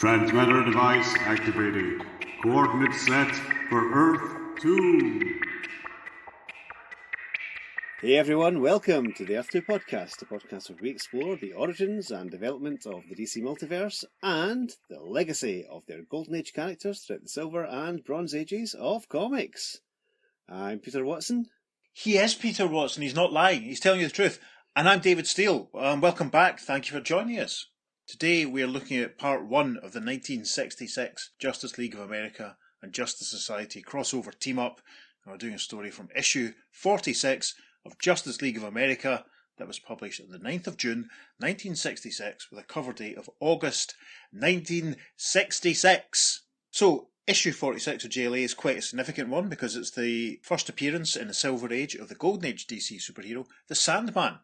Transmitter device activated. Coordinates set for Earth 2. Hey everyone, welcome to the Earth 2 podcast, a podcast where we explore the origins and development of the DC multiverse and the legacy of their Golden Age characters throughout the Silver and Bronze Ages of comics. I'm Peter Watson. He is Peter Watson, he's not lying, he's telling you the truth. And I'm David Steele. Welcome back, thank you for joining us. Today we are looking at part 1 of the 1966 Justice League of America and Justice Society crossover team-up. And we're doing a story from issue 46 of Justice League of America that was published on the 9th of June 1966 with a cover date of August 1966. So, issue 46 of JLA is quite a significant one because it's the first appearance in the Silver Age of the Golden Age DC superhero, the Sandman.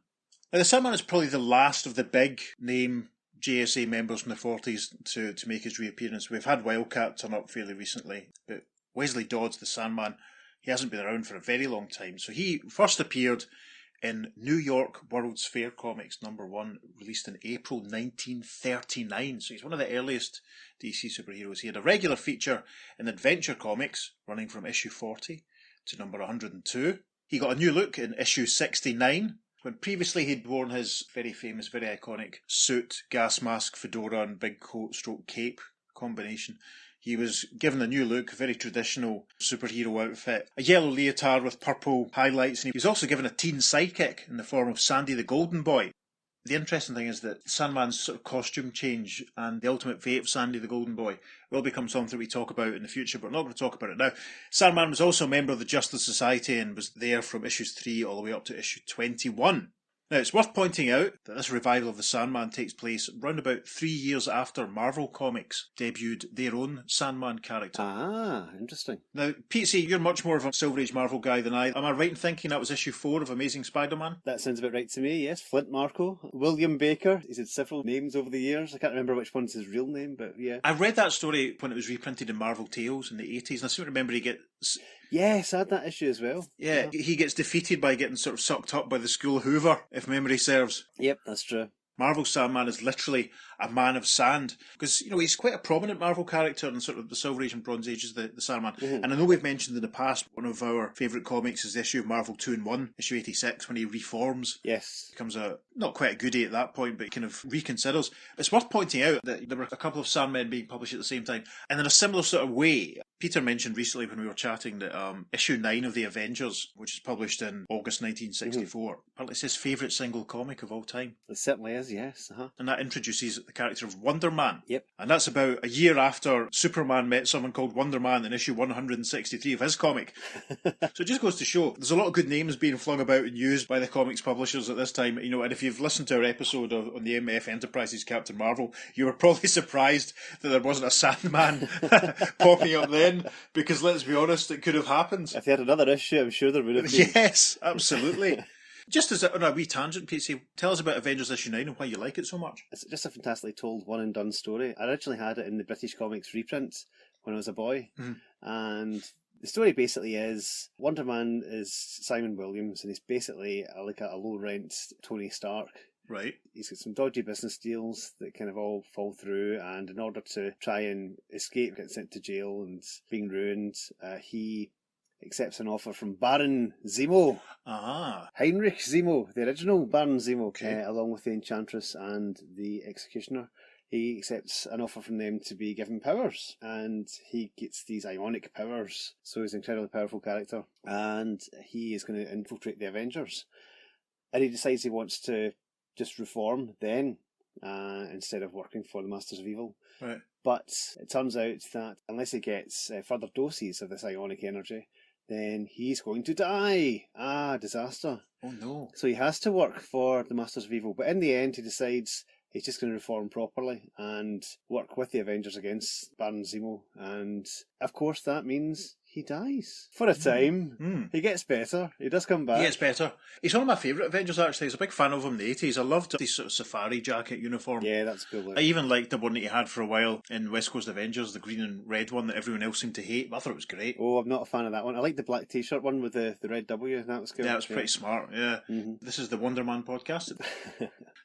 Now, the Sandman is probably the last of the big name JSA members from the 40s to make his reappearance. We've had Wildcat turn up fairly recently, but Wesley Dodds, the Sandman, he hasn't been around for a very long time. So he first appeared in New York World's Fair Comics #1, released in April 1939. So he's one of the earliest DC superheroes. He had a regular feature in Adventure Comics, running from issue 40 to number 102. He got a new look in issue 69, when previously he'd worn his very famous, very iconic suit, gas mask, fedora and big coat stroke cape combination. He was given a new look, a very traditional superhero outfit, a yellow leotard with purple highlights, and he was also given a teen sidekick in the form of Sandy the Golden Boy. The interesting thing is that Sandman's sort of costume change and the ultimate fate of Sandy the Golden Boy will become something we talk about in the future, but we're not going to talk about it now. Sandman was also a member of the Justice Society and was there from issues 3 all the way up to issue 21. Now, it's worth pointing out that this revival of the Sandman takes place around about 3 years after Marvel Comics debuted their own Sandman character. Ah, interesting. Now, Pete, see, you're much more of a Silver Age Marvel guy than I. Am I right in thinking that was issue 4 of Amazing Spider-Man? That sounds about right to me, yes. Flint Marko, William Baker. He's had several names over the years. I can't remember which one's his real name, but yeah. I read that story when it was reprinted in Marvel Tales in the 80s, and I seem to remember he gets... Yes, I had that issue as well. Yeah, he gets defeated by getting sort of sucked up by the school Hoover, if memory serves. Yep, that's true. Marvel's Sandman is literally a man of sand. Because, you know, he's quite a prominent Marvel character in sort of the Silver Age and Bronze Ages, the Sandman. Mm-hmm. And I know we've mentioned in the past, one of our favourite comics is the issue of Marvel 2-in-1, issue 86, when he reforms. Yes. Becomes not quite a goodie at that point, but kind of reconsiders. It's worth pointing out that there were a couple of Sandmen being published at the same time. And in a similar sort of way, Peter mentioned recently when we were chatting that issue 9 of The Avengers, which is published in August 1964, apparently it's his favourite single comic of all time. It certainly is, yes. Uh-huh. And that introduces the character of Wonder Man. Yep. And that's about a year after Superman met someone called Wonder Man in issue 163 of his comic. So it just goes to show there's a lot of good names being flung about and used by the comics publishers at this time. You know, and if you've listened to our episode on the MF Enterprises Captain Marvel, you were probably surprised that there wasn't a Sandman popping up then, because let's be honest, it could have happened. If they had another issue, I'm sure there would have been. Yes, absolutely. Just as on a wee tangent, PC, tell us about Avengers issue 9 and why you like it so much. It's just a fantastically told one and done story. I originally had it in the British Comics reprint when I was a boy, and the story basically is Wonder Man is Simon Williams, and he's basically like a low rent Tony Stark. Right. He's got some dodgy business deals that kind of all fall through, and in order to try and escape getting sent to jail and being ruined, he accepts an offer from Baron Zemo. Ah. Heinrich Zemo, the original Baron Zemo, okay. Along with the Enchantress and the Executioner. He accepts an offer from them to be given powers, and he gets these ionic powers. So he's an incredibly powerful character, and he is going to infiltrate the Avengers. And he decides he wants to just reform then, instead of working for the Masters of Evil. Right. But it turns out that unless he gets further doses of this ionic energy, then he's going to die. Ah, disaster. Oh no. So he has to work for the Masters of Evil, but in the end he decides he's just going to reform properly and work with the Avengers against Baron Zemo. And of course that means he dies. For a time. He gets better. He does come back. He gets better. He's one of my favourite Avengers, actually. I was a big fan of him in the 80s. I loved his sort of safari jacket uniform. Yeah, that's a good look. I even liked the one that he had for a while in West Coast Avengers, the green and red one that everyone else seemed to hate, but I thought it was great. Oh, I'm not a fan of that one. I like the black t-shirt one with the red W. That was cool. Yeah, it was pretty smart, yeah. Mm-hmm. This is the Wonder Man podcast.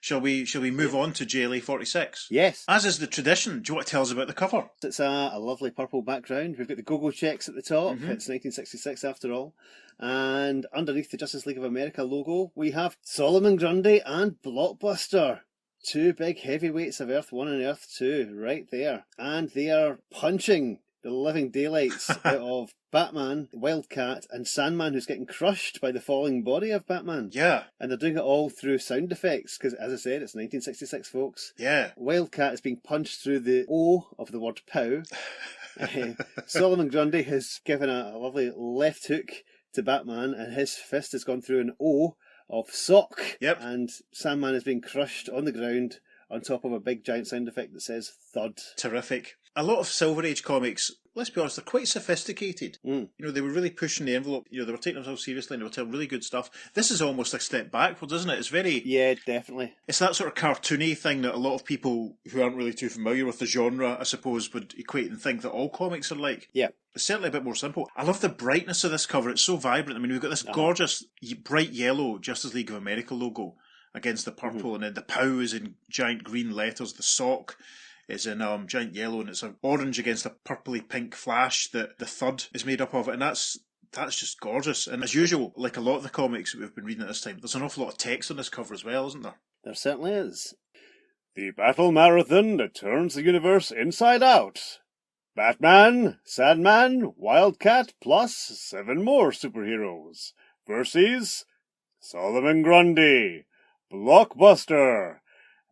Shall we move on to JLA 46? Yes. As is the tradition, do you want to tell us about the cover? It's a lovely purple background. We've got the go-go checks at the top. Mhm. It's 1966 after all. And underneath the Justice League of America logo, we have Solomon Grundy and Blockbuster. Two big heavyweights of Earth 1 and Earth 2 right there. And they are punching the living daylights out of Batman, Wildcat, and Sandman, who's getting crushed by the falling body of Batman. Yeah. And they're doing it all through sound effects, because, as I said, it's 1966, folks. Yeah. Wildcat is being punched through the O of the word pow. Solomon Grundy has given a lovely left hook to Batman, and his fist has gone through an O of sock. Yep. And Sandman is being crushed on the ground on top of a big giant sound effect that says thud. Terrific. A lot of Silver Age comics, let's be honest, they're quite sophisticated. Mm. You know, they were really pushing the envelope. You know, they were taking themselves seriously and they were telling really good stuff. This is almost a step backwards, isn't it? It's very... Yeah, definitely. It's that sort of cartoony thing that a lot of people who aren't really too familiar with the genre, I suppose, would equate and think that all comics are like. Yeah. It's certainly a bit more simple. I love the brightness of this cover. It's so vibrant. I mean, we've got this gorgeous, bright yellow Justice League of America logo against the purple, and then the POW is in giant green letters. The sock is in giant yellow, and it's an orange against a purpley pink flash that the thud is made up of, and that's just gorgeous. And as usual, like a lot of the comics that we've been reading at this time, there's an awful lot of text on this cover as well, isn't there? There certainly is. The battle marathon that turns the universe inside out. Batman, Sandman, Wildcat, plus 7 more superheroes. Versus Solomon Grundy, Blockbuster,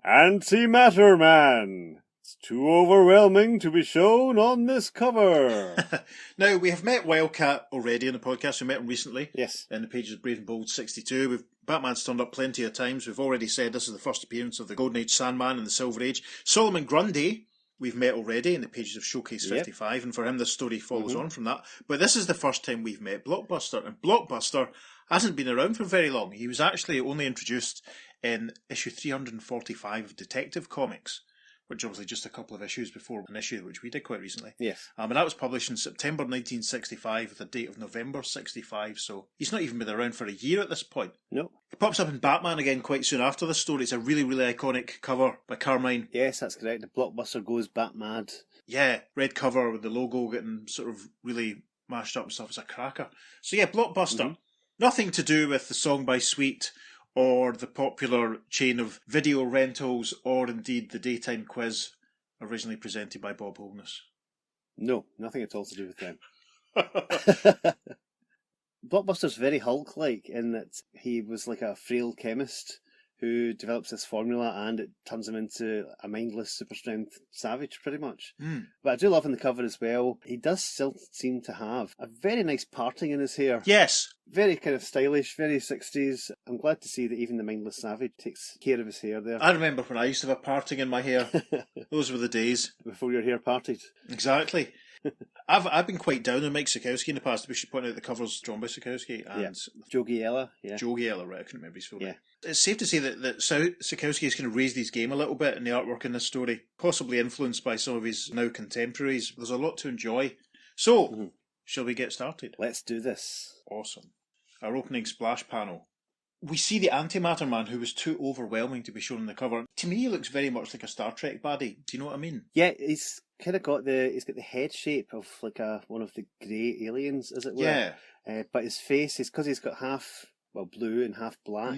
Antimatter Man. It's too overwhelming to be shown on this cover. Now, we have met Wildcat already in the podcast. We met him recently. Yes. In the pages of Brave and Bold 62. Batman's turned up plenty of times. We've already said this is the first appearance of the Golden Age Sandman and the Silver Age. Solomon Grundy, we've met already in the pages of Showcase 55, and for him this story follows on from that. But this is the first time we've met Blockbuster, and Blockbuster hasn't been around for very long. He was actually only introduced in issue 345 of Detective Comics, which obviously just a couple of issues before an issue which we did quite recently. Yes. And that was published in September 1965 with a date of November 65, so he's not even been around for a year at this point. No. He pops up in Batman again quite soon after this story. It's a really, really iconic cover by Carmine. Yes, that's correct. The Blockbuster goes bat mad. Yeah, red cover with the logo getting sort of really mashed up and stuff. It's a cracker. So yeah, Blockbuster. Mm-hmm. Nothing to do with the Song by Sweet or the popular chain of video rentals or indeed the daytime quiz originally presented by Bob Holness. No, nothing at all to do with them. Blockbuster's very Hulk-like in that he was like a frail chemist who develops this formula and it turns him into a mindless super strength savage pretty much. But I do love in the cover as well, he does still seem to have a very nice parting in his hair. Yes. Very kind of stylish, very 60s. I'm glad to see that even the mindless savage takes care of his hair there. I remember when I used to have a parting in my hair. Those were the days. Before your hair parted. Exactly. I've been quite down on Mike Sikowski in the past. We should point out the cover's drawn by Sikowski and Joe Giella, Joe Giella, right? I couldn't remember his full name. Yeah. It's safe to say that Sikowski has kind of raised his game a little bit in the artwork in this story, possibly influenced by some of his now contemporaries. There's a lot to enjoy. So, shall we get started? Let's do this. Awesome. Our opening splash panel. We see the Antimatter Man, who was too overwhelming to be shown on the cover. To me, he looks very much like a Star Trek baddie. Do you know what I mean? Yeah, he's kind of got the head shape of like one of the grey aliens, as it were. Yeah. But his face is because he's got half blue and half black.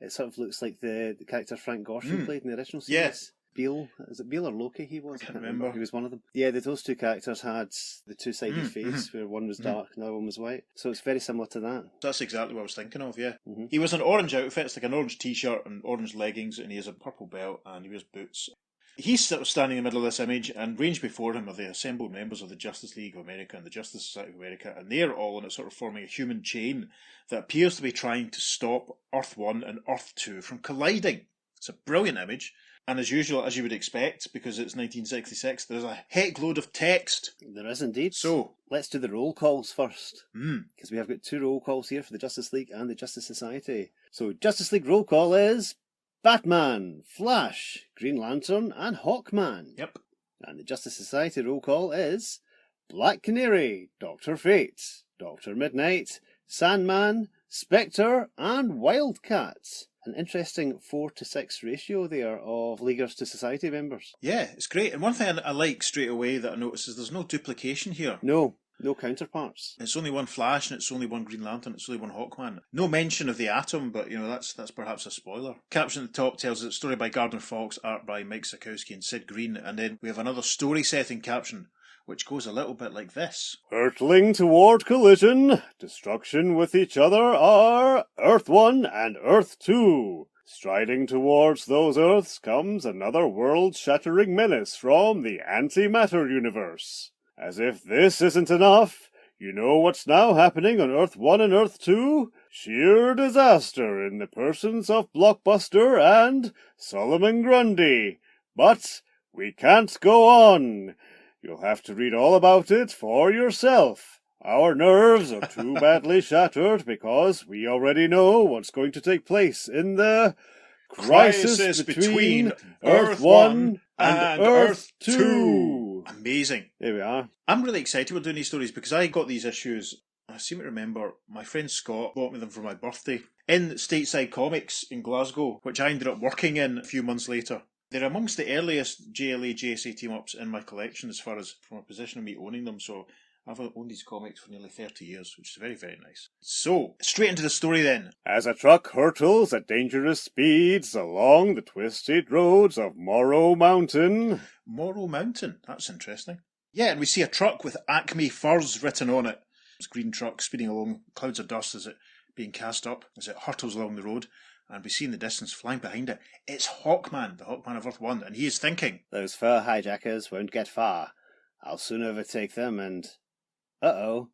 It sort of looks like the character Frank Gorshin played in the original series. Yes. Beale, is it Beale or Loki he was? I can't remember. He was one of them. Yeah, those two characters had the two-sided face where one was dark and the other one was white. So it's very similar to that. That's exactly what I was thinking of, yeah. He was an orange outfit, it's like an orange t-shirt and orange leggings, and he has a purple belt and he wears boots. He's sort of standing in the middle of this image, and ranged before him are the assembled members of the Justice League of America and the Justice Society of America, and they're all in it sort of forming a human chain that appears to be trying to stop Earth 1 and Earth 2 from colliding. It's a brilliant image. And as usual, as you would expect, because it's 1966, there's a heck load of text. There is indeed. So, let's do the roll calls first. Because we have got 2 roll calls here for the Justice League and the Justice Society. So, Justice League roll call is Batman, Flash, Green Lantern, and Hawkman. Yep. And the Justice Society roll call is Black Canary, Dr. Fate, Dr. Midnight, Sandman, Spectre, and Wildcat. An interesting 4-to-6 ratio there of Leaguers to Society members. Yeah, it's great. And one thing I like straight away that I notice is there's no duplication here. No counterparts. It's only one Flash and it's only one Green Lantern, it's only one Hawkman. No mention of the Atom, but that's perhaps a spoiler. Caption at the top tells us it's story by Gardner Fox, art by Mike Sekowsky and Sid Green, and then we have another story setting caption, which goes a little bit like this. Hurtling toward collision, destruction with each other are Earth 1 and Earth 2. Striding towards those Earths comes another world-shattering menace from the antimatter universe. As if this isn't enough, you know what's now happening on Earth 1 and Earth 2? Sheer disaster in the persons of Blockbuster and Solomon Grundy. But we can't go on. You'll have to read all about it for yourself. Our nerves are too badly shattered because we already know what's going to take place in the crisis between Earth 1 and Earth 2. Amazing. There we are. I'm really excited we're doing these stories because I got these issues, I seem to remember, my friend Scott bought me them for my birthday, in Stateside Comics in Glasgow, which I ended up working in a few months later. They're amongst the earliest JLA JSA team-ups in my collection as far as from a position of me owning them, so I've owned these comics for nearly 30 years, which is very, very nice. So, straight into the story then. As a truck hurtles at dangerous speeds along the twisted roads of Morrow Mountain. Morrow Mountain, that's interesting. Yeah, and we see a truck with Acme Furs written on it. It's a green truck speeding along clouds of dust as it being cast up, as it hurtles along the road. And we see in the distance, flying behind it, it's Hawkman, the Hawkman of Earth 1, and he is thinking, those fur hijackers won't get far. I'll soon overtake them and... Uh-oh.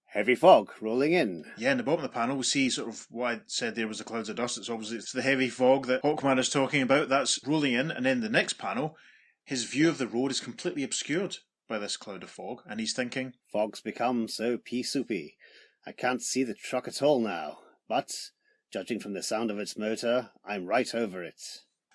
Heavy fog rolling in. Yeah, in the bottom of the panel we see sort of what I said there was the clouds of dust. It's the heavy fog that Hawkman is talking about. That's rolling in, and then the next panel, his view of the road is completely obscured by this cloud of fog, and he's thinking, fog's become so pea-soupy. I can't see the truck at all now, but... judging from the sound of its motor, I'm right over it.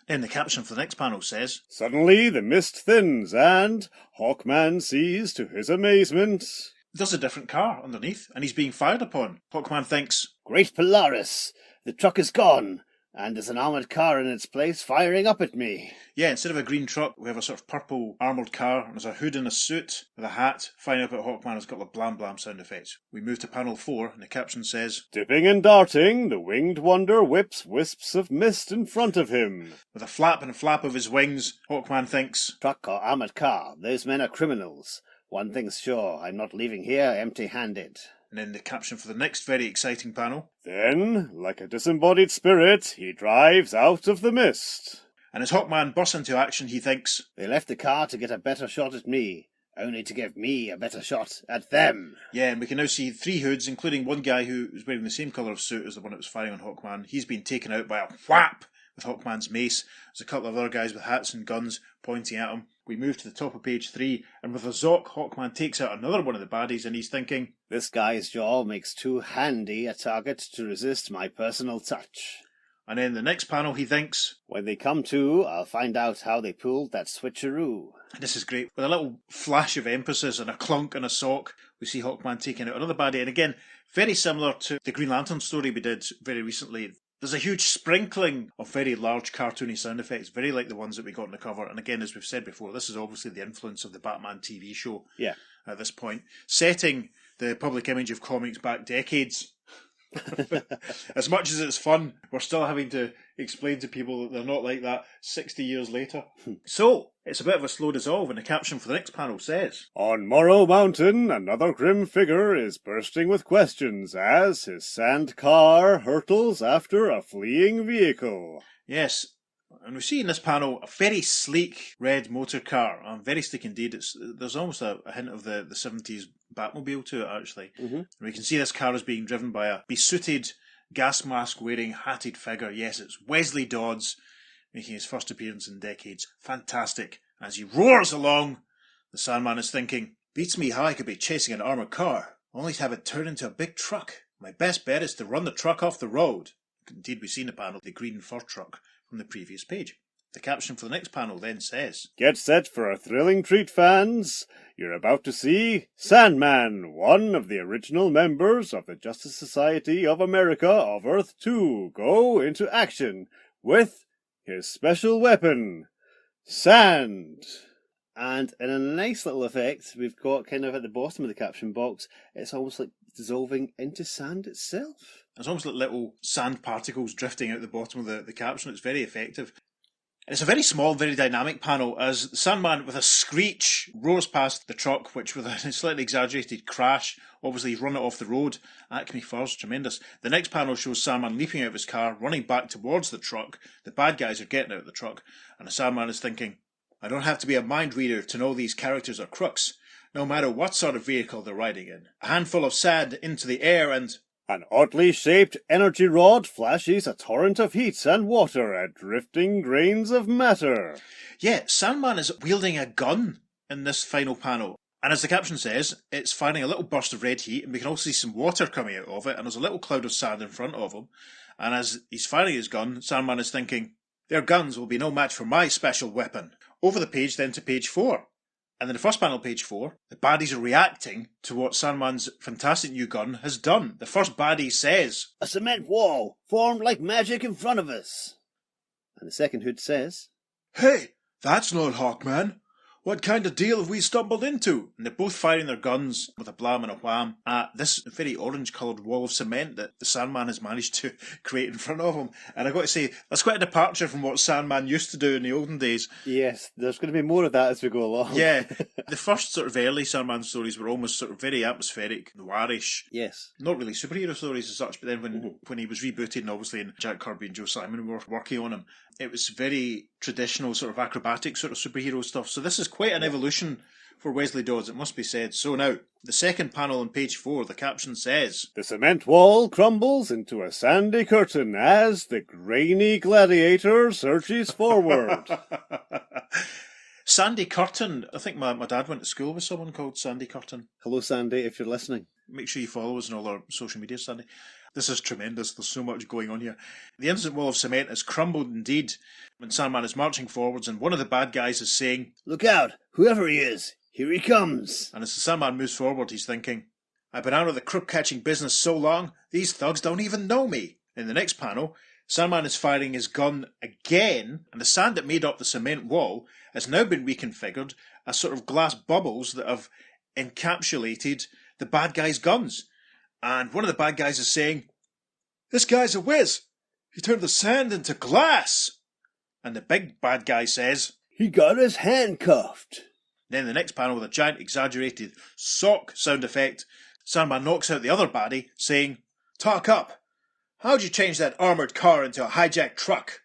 Then the caption for the next panel says, suddenly the mist thins and Hawkman sees to his amazement... there's a different car underneath, and he's being fired upon. Hawkman thinks, great Polaris! The truck is gone, and there's an armoured car in its place firing up at me. Yeah, instead of a green truck, we have a sort of purple armoured car, and there's a hood and a suit with a hat firing up at Hawkman. It's got the blam blam sound effects. We move to panel 4, and the caption says, dipping and darting, the winged wonder whips wisps of mist in front of him. With a flap and a flap of his wings, Hawkman thinks, truck or armoured car, those men are criminals. One thing's sure, I'm not leaving here empty-handed. And then the caption for the next very exciting panel. Then, like a disembodied spirit, he drives out of the mist. And as Hawkman bursts into action, he thinks, they left the car to get a better shot at me, only to give me a better shot at them. Yeah, and we can now see 3 hoods, including one guy who was wearing the same colour of suit as the one that was firing on Hawkman. He's been taken out by a whap with Hawkman's mace. There's a couple of other guys with hats and guns pointing at him. We move to the top of page 3, and with a zock, Hawkman takes out another one of the baddies, and he's thinking, this guy's jaw makes too handy a target to resist my personal touch. And then the next panel, he thinks, when they come to, I'll find out how they pulled that switcheroo. And this is great. With a little flash of emphasis and a clunk and a sock, we see Hawkman taking out another baddie. And again, very similar to the Green Lantern story we did very recently. There's a huge sprinkling of very large cartoony sound effects, very like the ones that we got on the cover. And again, as we've said before, this is obviously the influence of the Batman TV show at this point, setting the public image of comics back decades. As much as it's fun, we're still having to explain to people that they're not like that 60 years later. So, it's a bit of a slow dissolve, and the caption for the next panel says, on Morrow Mountain, another grim figure is bursting with questions as his sand car hurtles after a fleeing vehicle. Yes, and we see in this panel a very sleek red motor car, very sleek indeed. There's almost a hint of the 70s Batmobile to it, actually. Mm-hmm. And we can see this car is being driven by a besuited, gas mask wearing, hatted figure. Yes, it's Wesley Dodds, making his first appearance in decades. Fantastic. As he roars along, the Sandman is thinking, beats me how I could be chasing an armoured car, only to have it turn into a big truck. My best bet is to run the truck off the road. Indeed, we see in the panel the green fur truck from the previous page. The caption for the next panel then says, Get set for a thrilling treat, fans. You're about to see Sandman, one of the original members of the Justice Society of America of Earth 2, go into action with his special weapon, sand. And in a nice little effect, we've got kind of at the bottom of the caption box, it's almost like dissolving into sand itself. It's almost like little sand particles drifting out the bottom of the caption. It's very effective. And it's a very small, very dynamic panel as Sandman, with a screech, roars past the truck, which with a slightly exaggerated crash, obviously he's run it off the road. Acme Furs, tremendous. The next panel shows Sandman leaping out of his car, running back towards the truck. The bad guys are getting out of the truck, and the Sandman is thinking, I don't have to be a mind reader to know these characters are crooks, no matter what sort of vehicle they're riding in. A handful of sand into the air and... An oddly shaped energy rod flashes a torrent of heat and water at drifting grains of matter. Yeah, Sandman is wielding a gun in this final panel. And as the caption says, it's firing a little burst of red heat, and we can also see some water coming out of it, and there's a little cloud of sand in front of him. And as he's firing his gun, Sandman is thinking, their guns will be no match for my special weapon. Over the page then to page 4. And in the first panel, page 4, the baddies are reacting to what Sandman's fantastic new gun has done. The first baddie says, A cement wall formed like magic in front of us. And the second hood says, Hey, that's not Hawkman. What kind of deal have we stumbled into? And they're both firing their guns with a blam and a wham at this very orange-coloured wall of cement that the Sandman has managed to create in front of him. And I've got to say, that's quite a departure from what Sandman used to do in the olden days. yes, there's going to be more of that as we go along. Yeah, the first sort of early Sandman stories were almost sort of very atmospheric, noirish. Yes. Not really superhero stories as such, but then when he was rebooted, and obviously and Jack Kirby and Joe Simon were working on him, it was very traditional sort of acrobatic sort of superhero stuff. So this is quite an evolution for Wesley Dodds, it must be said. So now, the second panel on page 4, the caption says, The cement wall crumbles into a sandy curtain as the grainy gladiator surges forward. Sandy Curtin. I think my dad went to school with someone called Sandy Curtin. Hello, Sandy, if you're listening. Make sure you follow us on all our social media, Sandy. This is tremendous. There's so much going on here. The instant wall of cement has crumbled indeed when Sandman is marching forwards, and one of the bad guys is saying, Look out, whoever he is, here he comes. And as the Sandman moves forward, he's thinking, I've been out of the crook-catching business so long, these thugs don't even know me. In the next panel, Sandman is firing his gun again, and the sand that made up the cement wall has now been reconfigured as sort of glass bubbles that have encapsulated the bad guy's guns. And one of the bad guys is saying, This guy's a whiz. He turned the sand into glass. And the big bad guy says, He got us handcuffed. Then the next panel with a giant exaggerated sock sound effect, Sandman knocks out the other baddie, saying, Talk up. How'd you change that armoured car into a hijacked truck?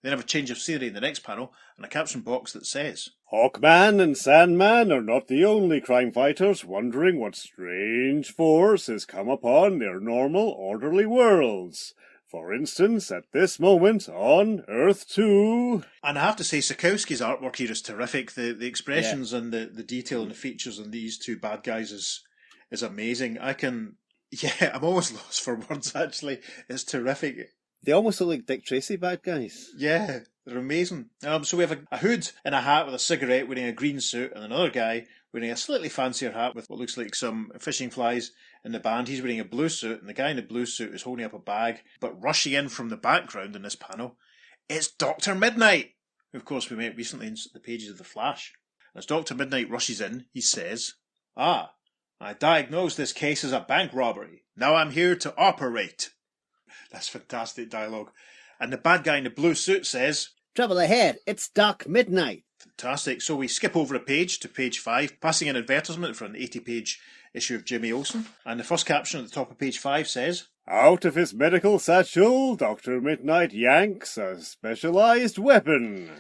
Then have a change of scenery in the next panel, and a caption box that says, Hawkman and Sandman are not the only crime fighters wondering what strange force has come upon their normal, orderly worlds. For instance, at this moment on Earth 2... And I have to say, Sikowski's artwork here is terrific. The expressions and the detail and the features on these two bad guys is amazing. I'm almost lost for words, actually. It's terrific. They almost look like Dick Tracy bad guys. Yeah, they're amazing. So we have a hood and a hat with a cigarette wearing a green suit, and another guy wearing a slightly fancier hat with what looks like some fishing flies in the band. He's wearing a blue suit, and the guy in the blue suit is holding up a bag. But rushing in from the background in this panel, it's Dr. Midnight, who of course we met recently in the pages of The Flash. As Dr. Midnight rushes in, he says, I diagnosed this case as a bank robbery. Now I'm here to operate. That's fantastic dialogue. And the bad guy in the blue suit says, Trouble ahead, it's Doc Midnight. Fantastic. So we skip over a page to page 5, passing an advertisement for an 80-page issue of Jimmy Olsen. And the first caption at the top of page 5 says, Out of his medical satchel, Dr. Midnight yanks a specialised weapon.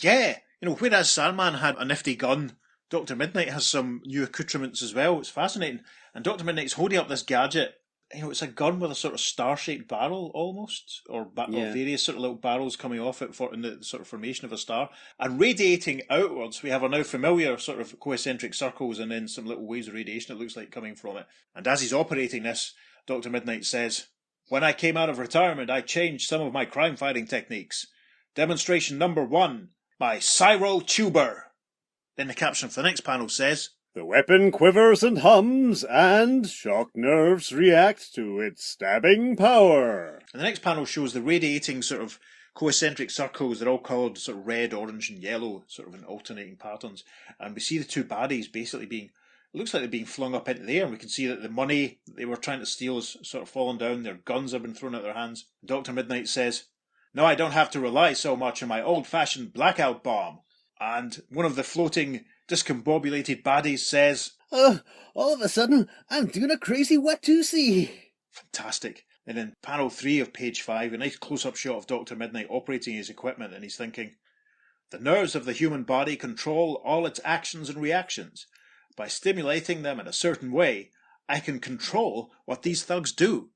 Yeah, whereas Sandman had a nifty gun, Dr. Midnight has some new accoutrements as well. It's fascinating. And Dr. Midnight's holding up this gadget. It's a gun with a sort of star-shaped barrel almost, or various sort of little barrels coming off it in the sort of formation of a star. And radiating outwards, we have our now familiar sort of concentric circles and then some little waves of radiation it looks like coming from it. And as he's operating this, Dr. Midnight says, When I came out of retirement, I changed some of my crime-fighting techniques. Demonstration number 1, my Cyril tuber. Then the caption for the next panel says, The weapon quivers and hums, and shocked nerves react to its stabbing power. And the next panel shows the radiating sort of concentric circles. They're all coloured sort of red, orange and yellow, sort of in alternating patterns. And we see the two baddies basically being, it looks like they're being flung up into the air. And we can see that the money they were trying to steal is sort of fallen down. Their guns have been thrown out their hands. Dr. Midnight says, "Now I don't have to rely so much on my old-fashioned blackout bomb." And one of the floating, discombobulated baddies says, All of a sudden, I'm doing a crazy watusi. Fantastic. And in panel 3 of page 5, a nice close-up shot of Dr. Midnight operating his equipment, and he's thinking, "The nerves of the human body control all its actions and reactions. By stimulating them in a certain way, I can control what these thugs do."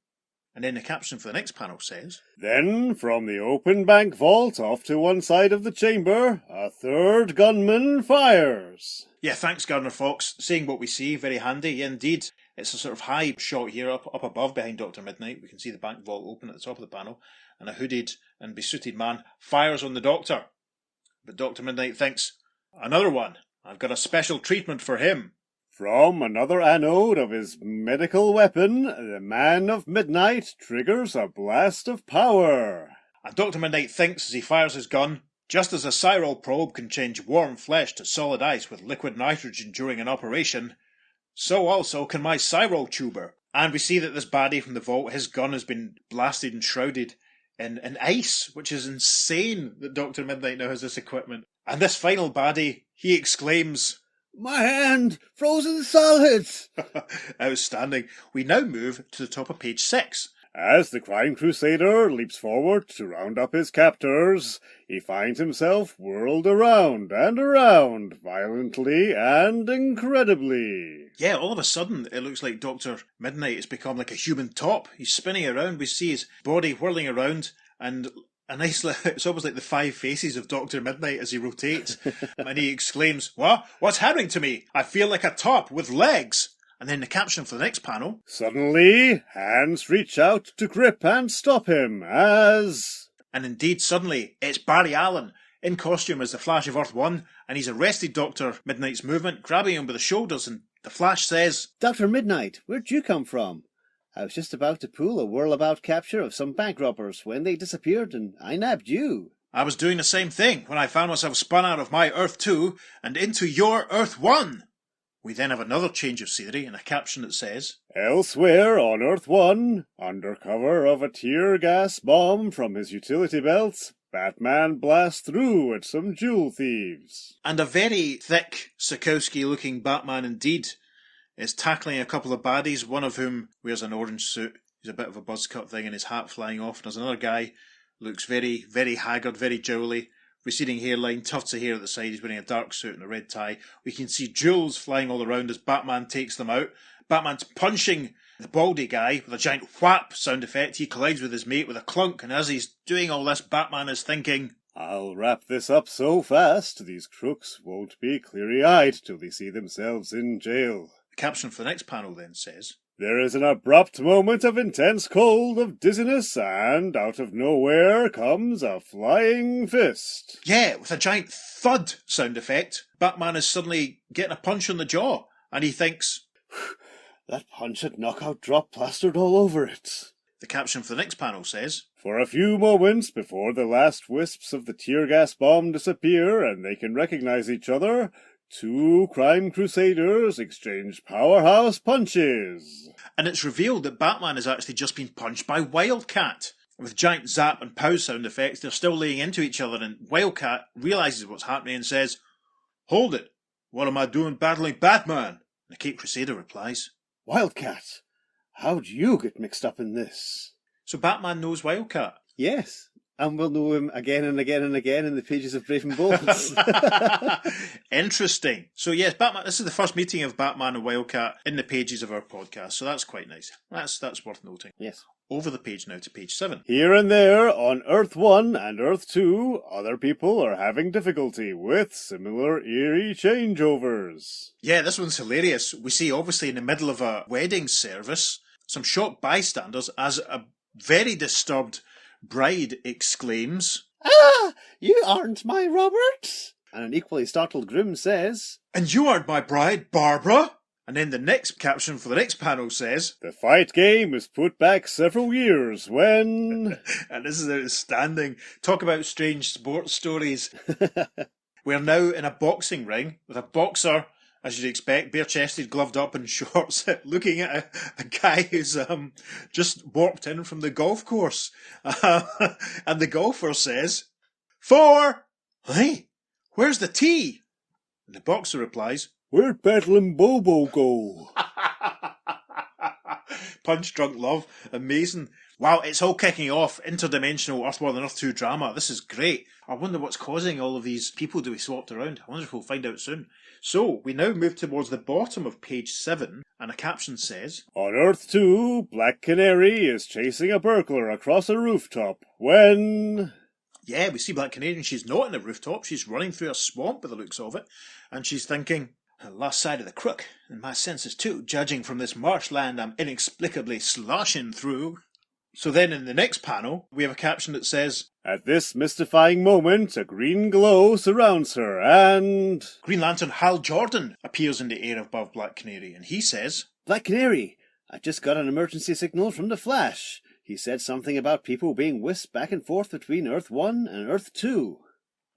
And then the caption for the next panel says, Then, from the open bank vault off to one side of the chamber, a third gunman fires. Yeah, thanks, Gardner Fox. Saying what we see, very handy. Yeah, indeed. It's a sort of high shot here up above behind Dr. Midnight. We can see the bank vault open at the top of the panel, and a hooded and besuited man fires on the Doctor. But Dr. Midnight thinks, "Another one. I've got a special treatment for him." From another anode of his medical weapon, the Man of Midnight triggers a blast of power. And Dr. Midnight thinks as he fires his gun, just as a Cyril probe can change warm flesh to solid ice with liquid nitrogen during an operation, so also can my Cyril tuber. And we see that this baddie from the vault, his gun has been blasted and shrouded in ice, which is insane that Dr. Midnight now has this equipment. And this final baddie, he exclaims, My hand, frozen solid. Outstanding. We now move to the top of page 6. As the crime crusader leaps forward to round up his captors, he finds himself whirled around and around, violently and incredibly. Yeah, all of a sudden, it looks like Dr. Midnight has become like a human top. He's spinning around. We see his body whirling around, and it's almost like the 5 faces of Dr. Midnight as he rotates. And he exclaims, What's happening to me? I feel like a top with legs. And then the caption for the next panel. Suddenly, hands reach out to grip and stop him as... And indeed, suddenly, it's Barry Allen, in costume as the Flash of Earth 1, and he's arrested Dr. Midnight's movement, grabbing him by the shoulders, and the Flash says, Dr. Midnight, where'd you come from? I was just about to pull a whirlabout capture of some bank robbers when they disappeared, and I nabbed you. I was doing the same thing when I found myself spun out of my Earth 2 and into your Earth 1. We then have another change of scenery and a caption that says, Elsewhere on Earth 1, under cover of a tear gas bomb from his utility belt, Batman blasts through at some jewel thieves. And a very thick, Sikowski-looking Batman indeed is tackling a couple of baddies, one of whom wears an orange suit. He's a bit of a buzz cut thing and his hat flying off. There's another guy, looks very, very haggard, very jowly. Receding hairline, tufts of hair at the side. He's wearing a dark suit and a red tie. We can see jewels flying all around as Batman takes them out. Batman's punching the baldy guy with a giant whap sound effect. He collides with his mate with a clunk, and as he's doing all this, Batman is thinking, I'll wrap this up so fast, these crooks won't be cleary-eyed till they see themselves in jail. The caption for the next panel then says, There is an abrupt moment of intense cold, of dizziness, and out of nowhere comes a flying fist. Yeah, with a giant thud sound effect, Batman is suddenly getting a punch on the jaw, and he thinks, That punch had knockout drop plastered all over it. The caption for the next panel says, For a few moments before the last wisps of the tear gas bomb disappear and they can recognize each other, 2 crime crusaders exchange powerhouse punches. And it's revealed that Batman has actually just been punched by Wildcat. With giant zap and pow sound effects, they're still laying into each other, and Wildcat realises what's happening and says, Hold it! What am I doing battling Batman? And the Cape Crusader replies, Wildcat, how'd you get mixed up in this? So Batman knows Wildcat. Yes, and we'll know him again and again and again in the pages of Brave and Bold. Interesting. So yes, Batman. This is the first meeting of Batman and Wildcat in the pages of our podcast. So that's quite nice. That's worth noting. Yes. Over the page now to page 7. Here and there, on Earth 1 and Earth 2, other people are having difficulty with similar eerie changeovers. Yeah, this one's hilarious. We see, obviously, in the middle of a wedding service, some shocked bystanders as a very disturbed bride exclaims, Ah, you aren't my Robert. And an equally startled groom says, And you aren't my bride, Barbara? And then the next caption for the next panel says, The fight game was put back several years when... and this is outstanding, talk about strange sports stories. We're now in a boxing ring with a boxer, as you'd expect, bare-chested, gloved up in shorts, looking at a guy who's just warped in from the golf course. And the golfer says, 4! Hey, where's the tee? And the boxer replies, Where'd Bedlam Bobo go? Punch Drunk Love, amazing. Wow, it's all kicking off. Interdimensional Earth 1 and Earth 2 drama. This is great. I wonder what's causing all of these people to be swapped around. I wonder if we'll find out soon. So, we now move towards the bottom of page 7, and a caption says, On Earth 2, Black Canary is chasing a burglar across a rooftop when... Yeah, we see Black Canary, and she's not in a rooftop. She's running through a swamp by the looks of it, and she's thinking, lost sight of the crook, and my senses too, judging from this marshland I'm inexplicably sloshing through. So then in the next panel, we have a caption that says, At this mystifying moment, a green glow surrounds her, and... Green Lantern Hal Jordan appears in the air above Black Canary, and he says, Black Canary, I've just got an emergency signal from the Flash. He said something about people being whisked back and forth between Earth 1 and Earth 2.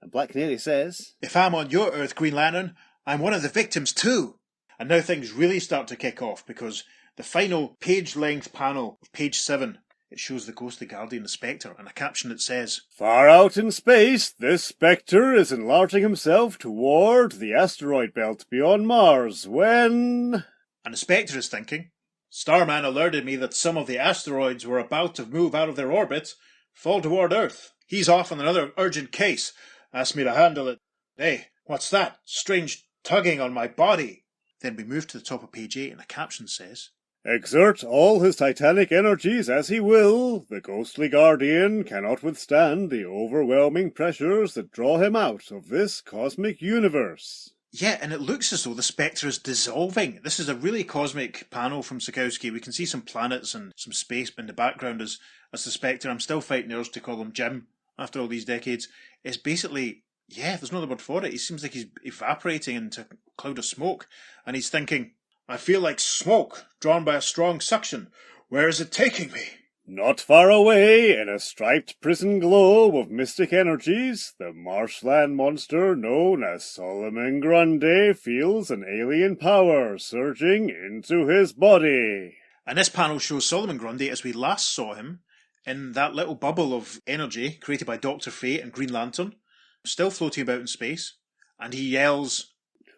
And Black Canary says, If I'm on your Earth, Green Lantern, I'm one of the victims too. And now things really start to kick off, because the final page-length panel of page 7, it shows the ghostly Guardian, the Spectre, and a caption that says, Far out in space, this Spectre is enlarging himself toward the asteroid belt beyond Mars when... And the Spectre is thinking, Starman alerted me that some of the asteroids were about to move out of their orbit, fall toward Earth. He's off on another urgent case. Asked me to handle it. Hey, what's that? Strange tugging on my body. Then we move to the top of page 8 and the caption says, Exert all his titanic energies as he will, the ghostly Guardian cannot withstand the overwhelming pressures that draw him out of this cosmic universe. Yeah, and it looks as though the Spectre is dissolving. This is a really cosmic panel from Sikowski. We can see some planets and some space in the background as the Spectre. I'm still fighting the urge to call him Jim after all these decades. It's basically, yeah, there's no other word for it. He seems like he's evaporating into a cloud of smoke. And he's thinking, I feel like smoke drawn by a strong suction. Where is it taking me? Not far away, in a striped prison globe of mystic energies, the marshland monster known as Solomon Grundy feels an alien power surging into his body. And this panel shows Solomon Grundy as we last saw him in that little bubble of energy created by Dr. Fate and Green Lantern, still floating about in space, and he yells,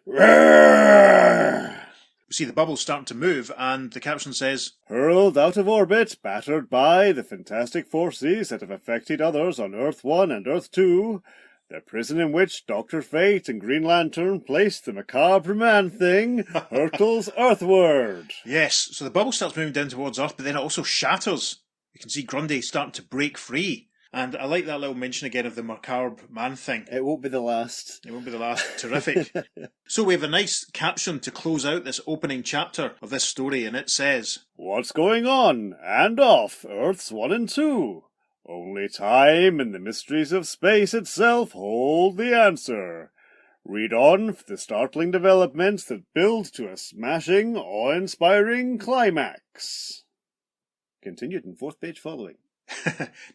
Roar! We see the bubble starting to move, and the caption says, Hurled out of orbit, battered by the fantastic forces that have affected others on Earth 1 and Earth 2, the prison in which Dr. Fate and Green Lantern placed the macabre man-thing hurtles earthward. Yes, so the bubble starts moving down towards Earth, but then it also shatters. You can see Grundy starting to break free. And I like that little mention again of the macabre man thing. It won't be the last. It won't be the last. Terrific. So we have a nice caption to close out this opening chapter of this story, and it says, What's going on and off Earths 1 and 2? Only time and the mysteries of space itself hold the answer. Read on for the startling developments that build to a smashing, awe-inspiring climax. Continued in 4th page following.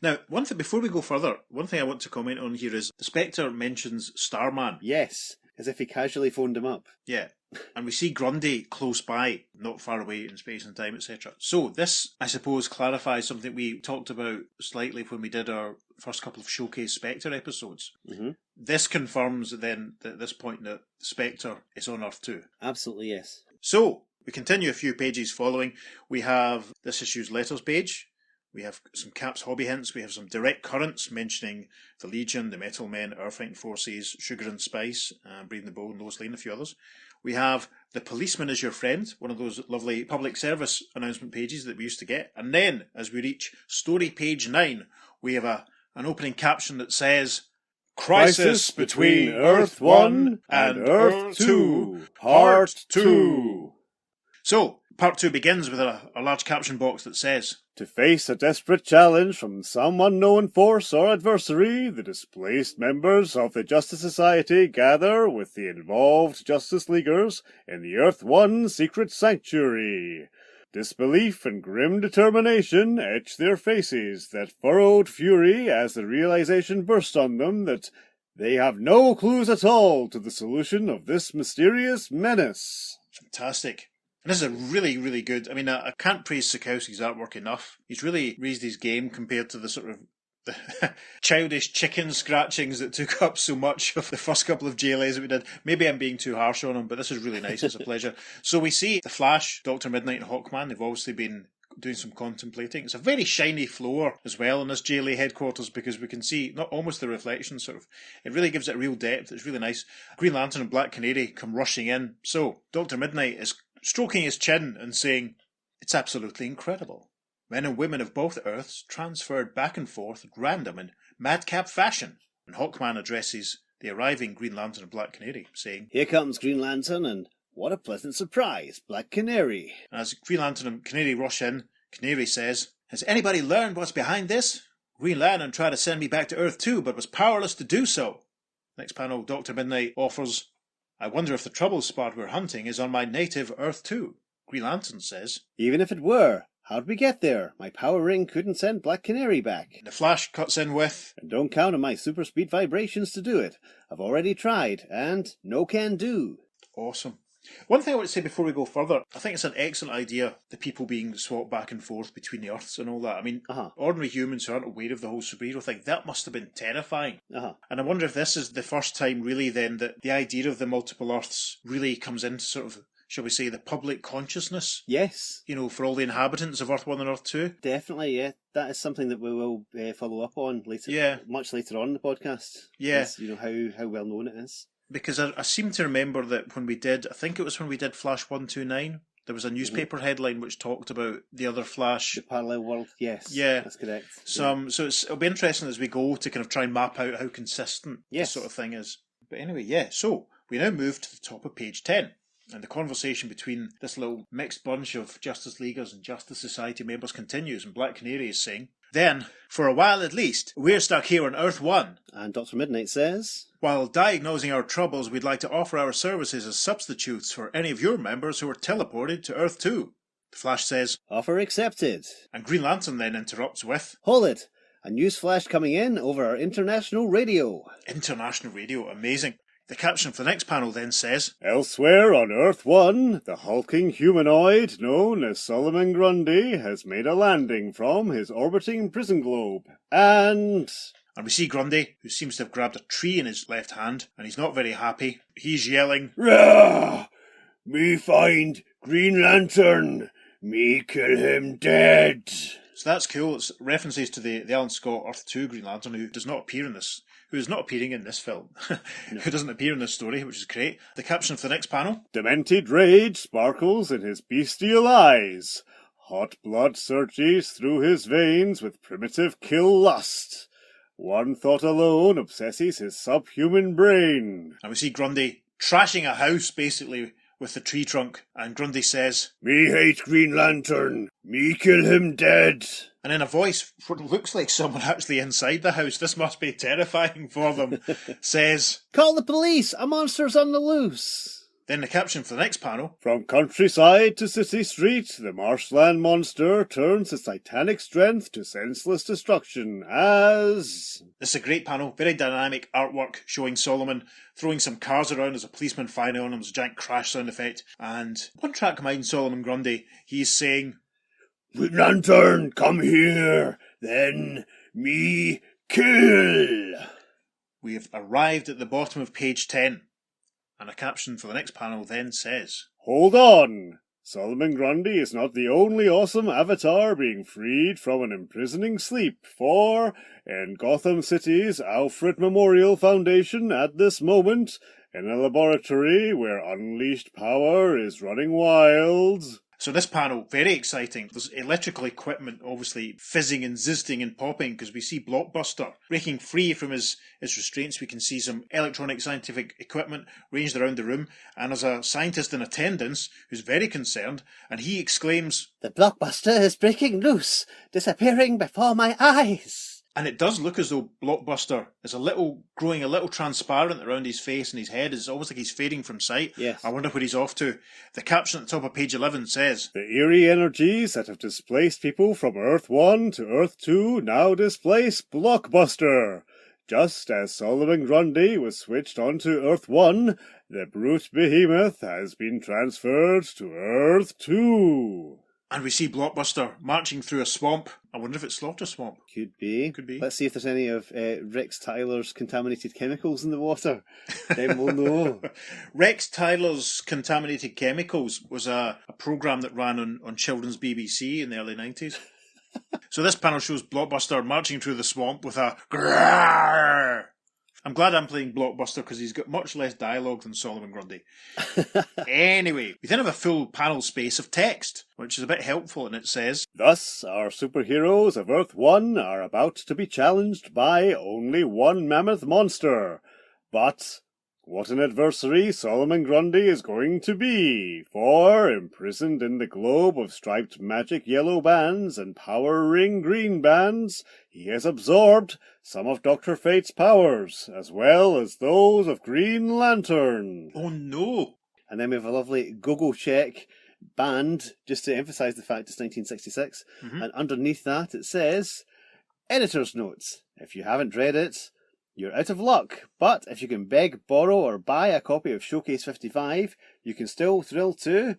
Now, one thing before we go further, one thing I want to comment on here is the Spectre mentions Starman. Yes, as if he casually phoned him up. Yeah, and we see Grundy close by, not far away in space and time, etc. So this, I suppose, clarifies something we talked about slightly when we did our first couple of Showcase Spectre episodes. Mm-hmm. This confirms then at this point that Spectre is on Earth too. Absolutely, yes. So, we continue a few pages following. We have this issue's letters page. We have some Cap's hobby hints. We have some direct currents mentioning the Legion, the Metal Men, Earthfighting Forces, Sugar and Spice, Breathing the Bowl, and Lois Lane, a few others. We have The Policeman is Your Friend, one of those lovely public service announcement pages that we used to get. And then, as we reach story page 9, we have an opening caption that says, Crisis between Earth 1 and Earth 2, Part 2. So, Part 2 begins with a large caption box that says, To face a desperate challenge from some unknown force or adversary, the displaced members of the Justice Society gather with the involved Justice Leaguers in the Earth-1 secret sanctuary. Disbelief and grim determination etch their faces that furrowed fury as the realization burst on them that they have no clues at all to the solution of this mysterious menace. Fantastic. And this is a really, really good... I mean, I can't praise Sikowski's artwork enough. He's really raised his game compared to the sort of the childish chicken scratchings that took up so much of the first couple of JLAs that we did. Maybe I'm being too harsh on him, but this is really nice. It's a pleasure. So we see The Flash, Dr. Midnight and Hawkman. They've obviously been doing some contemplating. It's a very shiny floor as well in this JLA headquarters because we can see not almost the reflection sort of. It really gives it real depth. It's really nice. Green Lantern and Black Canary come rushing in. So Dr. Midnight is stroking his chin and saying, "It's absolutely incredible. Men and women of both Earths transferred back and forth at random in madcap fashion." And Hawkman addresses the arriving Green Lantern and Black Canary, saying, "Here comes Green Lantern, and what a pleasant surprise, Black Canary." As Green Lantern and Canary rush in, Canary says, "Has anybody learned what's behind this? Green Lantern tried to send me back to Earth too, but was powerless to do so." Next panel, Dr. Midnight offers, "I wonder if the trouble spot we're hunting is on my native Earth too." Green Lantern says, "Even if it were, how'd we get there? My power ring couldn't send Black Canary back." And the Flash cuts in with, "And don't count on my super speed vibrations to do it. I've already tried, and no can do." Awesome. One thing I want to say before we go further, I think it's an excellent idea, the people being swapped back and forth between the Earths and all that. I mean, ordinary humans who aren't aware of the whole superhero thing, that must have been terrifying. And I wonder if this is the first time really then that the idea of the multiple Earths really comes into sort of, shall we say, the public consciousness? Yes. You know, for all the inhabitants of Earth 1 and Earth 2. Definitely, yeah. That is something that we will follow up on later. Yeah. Much later on in the podcast. Yeah. Is, you know, how well known it is. Because I seem to remember that when we did, I think it was when we did Flash 129, there was a newspaper headline which talked about the other Flash. The parallel world, yes. Yeah. That's correct. So it'll be interesting as we go to kind of try and map out how consistent Yes. this sort of thing is. But anyway, yeah, so we now move to the top of page 10. And the conversation between this little mixed bunch of Justice Leaguers and Justice Society members continues, and Black Canary is saying, "Then, for a while at least, we're stuck here on Earth 1. And Dr. Midnight says, While diagnosing our troubles, we'd like to offer our services as substitutes for any of your members who are teleported to Earth 2. The Flash says, "Offer accepted." And Green Lantern then interrupts with, "Hold it! A news flash coming in over our international radio." International radio, amazing. The caption for the next panel then says, Elsewhere on Earth-1, the hulking humanoid known as Solomon Grundy has made a landing from his orbiting prison globe. And we see Grundy, who seems to have grabbed a tree in his left hand, and he's not very happy. He's yelling, "Rah! Me find Green Lantern! Me kill him dead!" So that's cool. It's references to the Alan Scott Earth 2 Green Lantern, who does not appear in this, who is not appearing in this film, who doesn't appear in this story, which is great. The caption for the next panel, Demented rage sparkles in his bestial eyes. Hot blood surges through his veins with primitive kill lust. One thought alone obsesses his subhuman brain. And we see Grundy trashing a house, basically, with the tree trunk, and Grundy says, "Me hate Green Lantern. Me kill him dead." And in a voice, what looks like someone actually inside the house, this must be terrifying for them, says, "Call the police! A monster's on the loose!" Then the caption for the next panel, From countryside to city street, the marshland monster turns its titanic strength to senseless destruction as... This is a great panel, very dynamic artwork showing Solomon throwing some cars around as a policeman firing on him, as a giant crash sound effect. And one track mind Solomon Grundy, he's saying, Green Lantern, come here, then me kill. We have arrived at the bottom of page 10. And a caption for the next panel then says, Hold on! Solomon Grundy is not the only awesome avatar being freed from an imprisoning sleep, for in Gotham City's Alfred Memorial Foundation at this moment, in a laboratory where unleashed power is running wild... So this panel, very exciting. There's electrical equipment obviously fizzing and zizzing and popping because we see Blockbuster breaking free from his restraints. We can see some electronic scientific equipment ranged around the room, and there's a scientist in attendance who's very concerned, and he exclaims, "The Blockbuster is breaking loose, disappearing before my eyes." and it does look as though Blockbuster is growing a little transparent around his face and his head. It's almost like he's fading from sight. Yes. I wonder where he's off to. The caption at the top of page 11 says, The eerie energies that have displaced people from Earth 1 to Earth 2 now displace Blockbuster. Just as Solomon Grundy was switched onto Earth 1, the brute behemoth has been transferred to Earth 2. and we see Blockbuster marching through a swamp. I wonder if it's Slaughter Swamp. Could be. Could be. Let's see if there's any of Rex Tyler's contaminated chemicals in the water. Then we'll know. Rex Tyler's Contaminated Chemicals was a programme that ran on children's BBC in the early 90s. So this panel shows Blockbuster marching through the swamp with a grrrr. I'm glad I'm playing Blockbuster because he's got much less dialogue than Solomon Grundy. Anyway, we then have a full panel space of text, which is a bit helpful, and it says, Thus, our superheroes of Earth 1 are about to be challenged by only one mammoth monster. But what an adversary Solomon Grundy is going to be, for, imprisoned in the globe of striped magic yellow bands and power ring green bands, he has absorbed some of Dr. Fate's powers, as well as those of Green Lantern. oh no! And then we have a lovely go-go check band, just to emphasise the fact it's 1966. Mhm. And underneath that it says, Editor's Notes. If you haven't read it, you're out of luck. But if you can beg, borrow or buy a copy of Showcase 55, you can still thrill to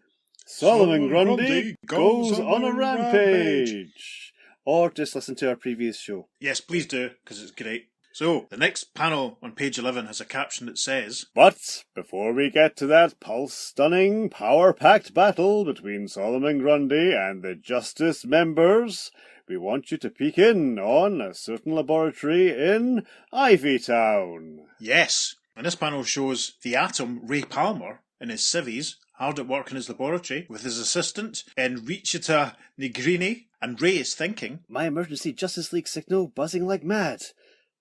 Solomon Grundy goes on a rampage. Or just listen to our previous show. Yes, please do, because it's great. So, the next panel on page 11 has a caption that says, But before we get to that pulse-stunning, power-packed battle between Solomon Grundy and the Justice members, we want you to peek in on a certain laboratory in Ivytown. yes. And this panel shows the Atom, Ray Palmer, in his civvies, hard at work in his laboratory, with his assistant, Enrichita Negrini, and Ray is thinking, My emergency Justice League signal buzzing like mad.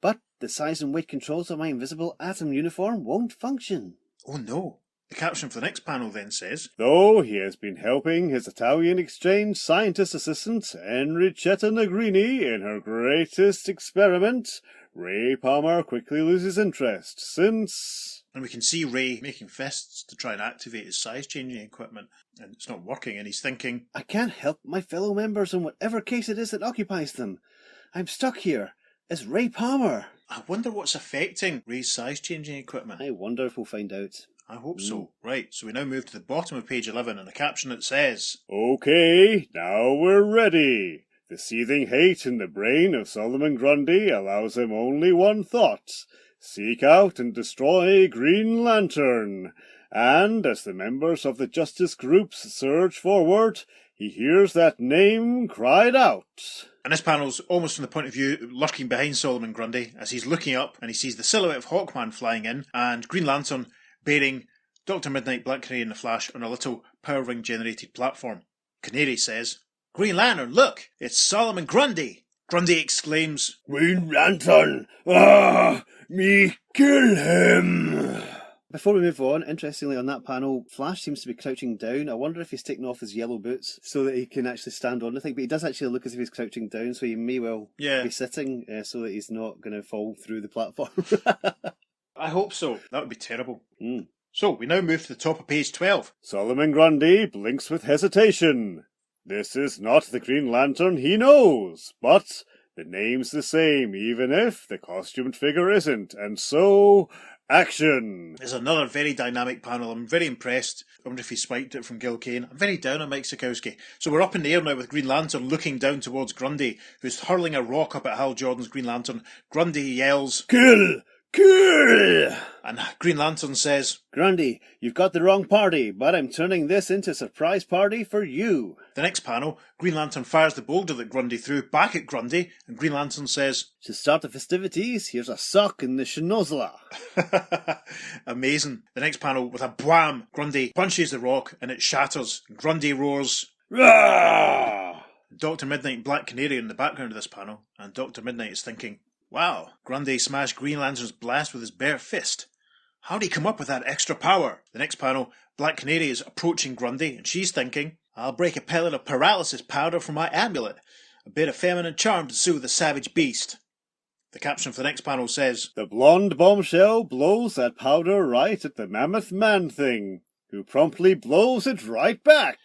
But the size and weight controls of my invisible atom uniform won't function. oh no. The caption for the next panel then says, Though he has been helping his Italian exchange scientist assistant, Enrichetta Negrini, in her greatest experiment, Ray Palmer quickly loses interest, since... and we can see Ray making fists to try and activate his size-changing equipment, and it's not working, and he's thinking, I can't help my fellow members in whatever case it is that occupies them. I'm stuck here. It's Ray Palmer. I wonder what's affecting Ray's size-changing equipment. I wonder if we'll find out. I hope so. Right, so we now move to the bottom of page 11 and a caption that says, Okay, now we're ready. The seething hate in the brain of Solomon Grundy allows him only one thought. Seek out and destroy Green Lantern. And as the members of the Justice groups surge forward, he hears that name cried out. And this panel's almost from the point of view lurking behind Solomon Grundy as he's looking up and he sees the silhouette of Hawkman flying in and Green Lantern bearing Dr. Midnight, Black Canary and the Flash on a little power ring generated platform. Canary says, Green Lantern, look, it's Solomon Grundy. Grundy exclaims, Green Lantern! Ah! Me kill him! Before we move on, interestingly on that panel, Flash seems to be crouching down. I wonder if he's taken off his yellow boots so that he can actually stand on the thing. But he does actually look as if he's crouching down, so he may well be sitting so that he's not going to fall through the platform. I hope so. That would be terrible. So, we now move to the top of page 12. Solomon Grundy blinks with hesitation. This is not the Green Lantern he knows, but the name's the same, even if the costumed figure isn't, and so... Action! There's another very dynamic panel. I'm very impressed. I wonder if he spiked it from Gil Kane. I'm very down on Mike Sikowski. So we're up in the air now with Green Lantern looking down towards Grundy, who's hurling a rock up at Hal Jordan's Green Lantern. Grundy yells, Kill! Cool! And Green Lantern says, Grundy, you've got the wrong party, but I'm turning this into a surprise party for you. The next panel, Green Lantern fires the boulder that Grundy threw back at Grundy, and Green Lantern says, To start the festivities, here's a sock in the schnozzler. Amazing. The next panel, with a bwam, Grundy punches the rock and it shatters. Grundy roars, Rah! Dr. Midnight and Black Canary in the background of this panel, and Dr. Midnight is thinking, wow, Grundy smashed Green Lantern's blast with his bare fist. How'd he come up with that extra power? The next panel, Black Canary is approaching Grundy, and she's thinking, I'll break a pellet of paralysis powder from my amulet. A bit of feminine charm to soothe the savage beast. The caption for the next panel says, The blonde bombshell blows that powder right at the mammoth man-thing, who promptly blows it right back.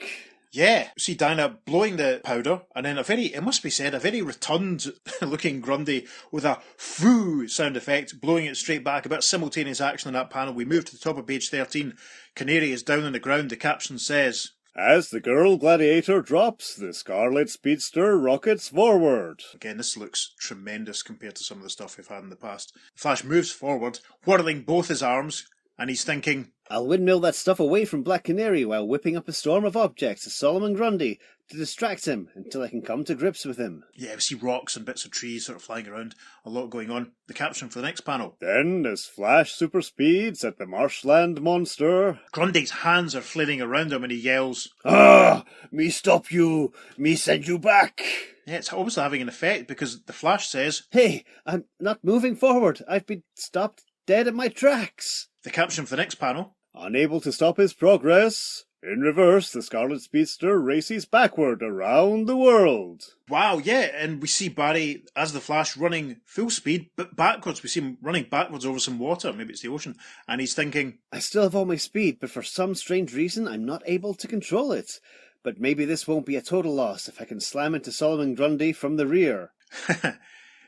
Yeah, see Dinah blowing the powder, and then it must be said, a very rotund looking Grundy with a foo sound effect, blowing it straight back. A bit of simultaneous action on that panel. We move to the top of page 13. Canary is down on the ground. The caption says, As the girl gladiator drops, the Scarlet Speedster rockets forward. Again, this looks tremendous compared to some of the stuff we've had in the past. The Flash moves forward, whirling both his arms, and he's thinking, I'll windmill that stuff away from Black Canary while whipping up a storm of objects to Solomon Grundy to distract him until I can come to grips with him. Yeah, we see rocks and bits of trees sort of flying around. A lot going on. The caption for the next panel. Then, as Flash superspeeds at the marshland monster, Grundy's hands are flailing around him and he yells, Ah! Me stop you! Me send you back! Yeah, it's obviously having an effect because the Flash says, Hey, I'm not moving forward. I've been stopped dead in my tracks. The caption for the next panel. unable to stop his progress, in reverse, the Scarlet Speedster races backward around the world. Wow, yeah, and we see Barry as the Flash running full speed, but backwards. We see him running backwards over some water, maybe it's the ocean, and he's thinking, I still have all my speed, but for some strange reason I'm not able to control it. But maybe this won't be a total loss if I can slam into Solomon Grundy from the rear.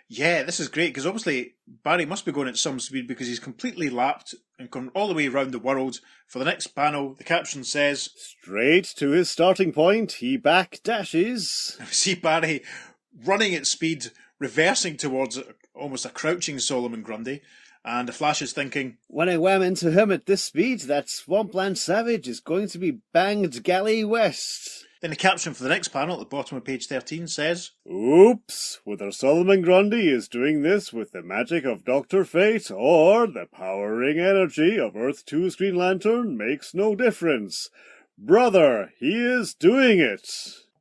yeah, this is great, because obviously Barry must be going at some speed because he's completely lapped and gone all the way around the world. For the next panel, the caption says, Straight to his starting point, he back dashes. we see Barry running at speed, reversing towards almost a crouching Solomon Grundy, and the Flash is thinking, When I wham into him at this speed, that swampland savage is going to be banged galley west. Then the caption for the next panel at the bottom of page 13 says, Oops, whether Solomon Grundy is doing this with the magic of Dr. Fate or the powering energy of Earth 2's Green Lantern makes no difference. Brother, he is doing it.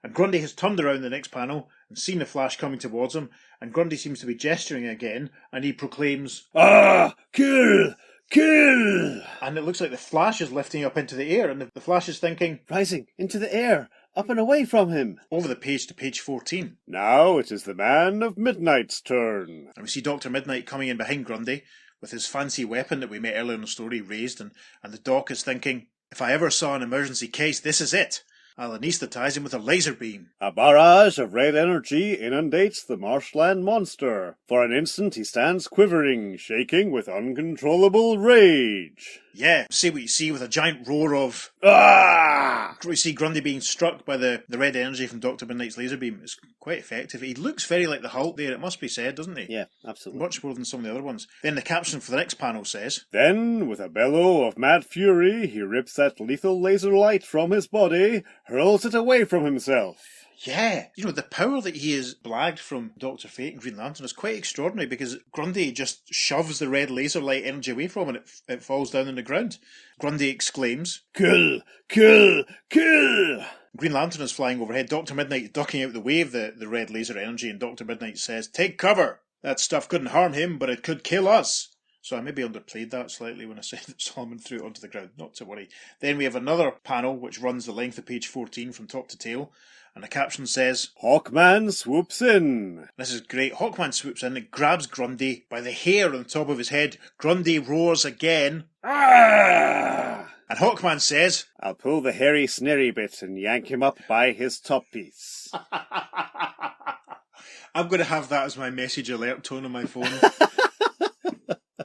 And Grundy has turned around the next panel and seen the Flash coming towards him, and Grundy seems to be gesturing again, and he proclaims, Ah! Kill! Kill! and it looks like the Flash is lifting up into the air, and the Flash is thinking, Rising into the air, up and away from him. over the page to page 14. Now it is the Man of Midnight's turn. And we see Dr. Midnight coming in behind Grundy with his fancy weapon that we met earlier in the story raised, and the Doc is thinking, if I ever saw an emergency case, this is it. I'll anaesthetize him with a laser beam. A barrage of red energy inundates the marshland monster. For an instant he stands quivering, shaking with uncontrollable rage. Yeah, see what you see with a giant roar of, Ah! we see Grundy being struck by the red energy from Dr. Midnight's laser beam. It's quite effective. He looks very like the Hulk there, it must be said, doesn't he? Yeah, absolutely. Much more than some of the other ones. Then the caption for the next panel says, Then, with a bellow of mad fury, he rips that lethal laser light from his body, hurls it away from himself. yeah, you know, the power that he has blagged from Dr. Fate and Green Lantern is quite extraordinary, because Grundy just shoves the red laser light energy away from him and it falls down on the ground. Grundy exclaims, Kill! Kill! Kill! Green Lantern is flying overhead, Dr. Midnight ducking out the way of the red laser energy, and Dr. Midnight says, take cover! That stuff couldn't harm him, but it could kill us. So I maybe underplayed that slightly when I said that Solomon threw it onto the ground. Not to worry. Then we have another panel which runs the length of page 14 from top to tail, and the caption says, Hawkman swoops in. this is great. Hawkman swoops in and grabs Grundy by the hair on the top of his head. Grundy roars again, Ah! and Hawkman says, I'll pull the hairy snary bit and yank him up by his top piece. I'm going to have that as my message alert tone on my phone.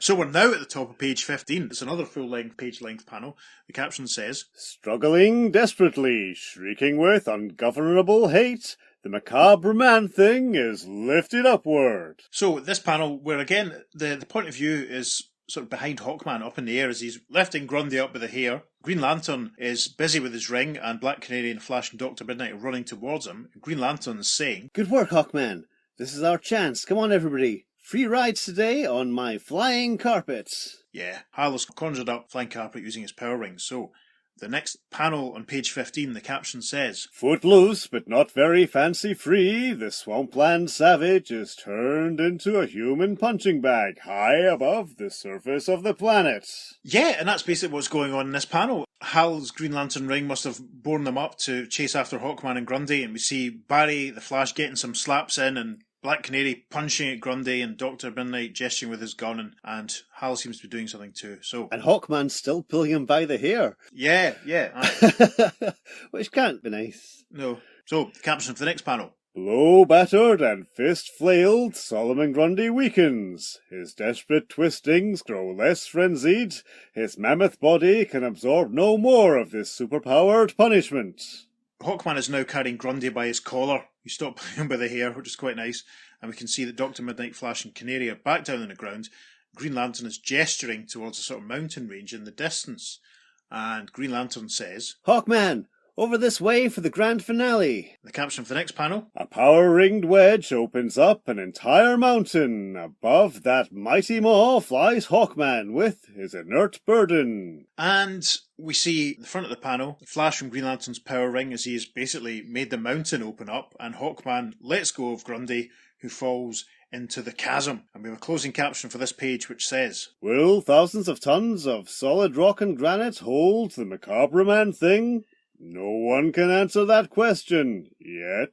So we're now at the top of page 15. It's another full-length, page-length panel. The caption says, Struggling desperately, shrieking with ungovernable hate, the macabre man-thing is lifted upward. So this panel, where again the point of view is sort of behind Hawkman up in the air as he's lifting Grundy up with the hair. Green Lantern is busy with his ring, and Black Canary and Flash and Dr. Midnight are running towards him. Green Lantern is saying, "Good work, Hawkman. This is our chance. Come on, everybody. Free rides today on my flying carpets." Yeah, Hal has conjured up flying carpet using his power ring. So the next panel on page 15, the caption says, Footloose but not very fancy-free, the swampland savage is turned into a human punching bag high above the surface of the planet. Yeah, and that's basically what's going on in this panel. Hal's Green Lantern ring must have borne them up to chase after Hawkman and Grundy, and we see Barry the Flash getting some slaps in, and Black Canary punching at Grundy, and Dr. Midnight gesturing with his gun, and Hal seems to be doing something too. So, And Hawkman's still pulling him by the hair. yeah. Aye. Which can't be nice. No. So, the caption for the next panel. Blow battered and fist flailed, Solomon Grundy weakens. His desperate twistings grow less frenzied. His mammoth body can absorb no more of this superpowered punishment. Hawkman is now carrying Grundy by his collar. You stop pulling him by the hair, which is quite nice. And we can see that Dr. Midnight, Flash and Canary are back down on the ground. Green Lantern is gesturing towards a sort of mountain range in the distance. And Green Lantern says, "Hawkman, over this way for the grand finale." the caption for the next panel, A power-ringed wedge opens up an entire mountain. Above that mighty maw flies Hawkman with his inert burden. and we see the front of the panel, the flash from Green Lantern's power ring as he has basically made the mountain open up, and Hawkman lets go of Grundy, who falls into the chasm. And we have a closing caption for this page which says, Will thousands of tons of solid rock and granite hold the macabre man-thing? No one can answer that question, yet.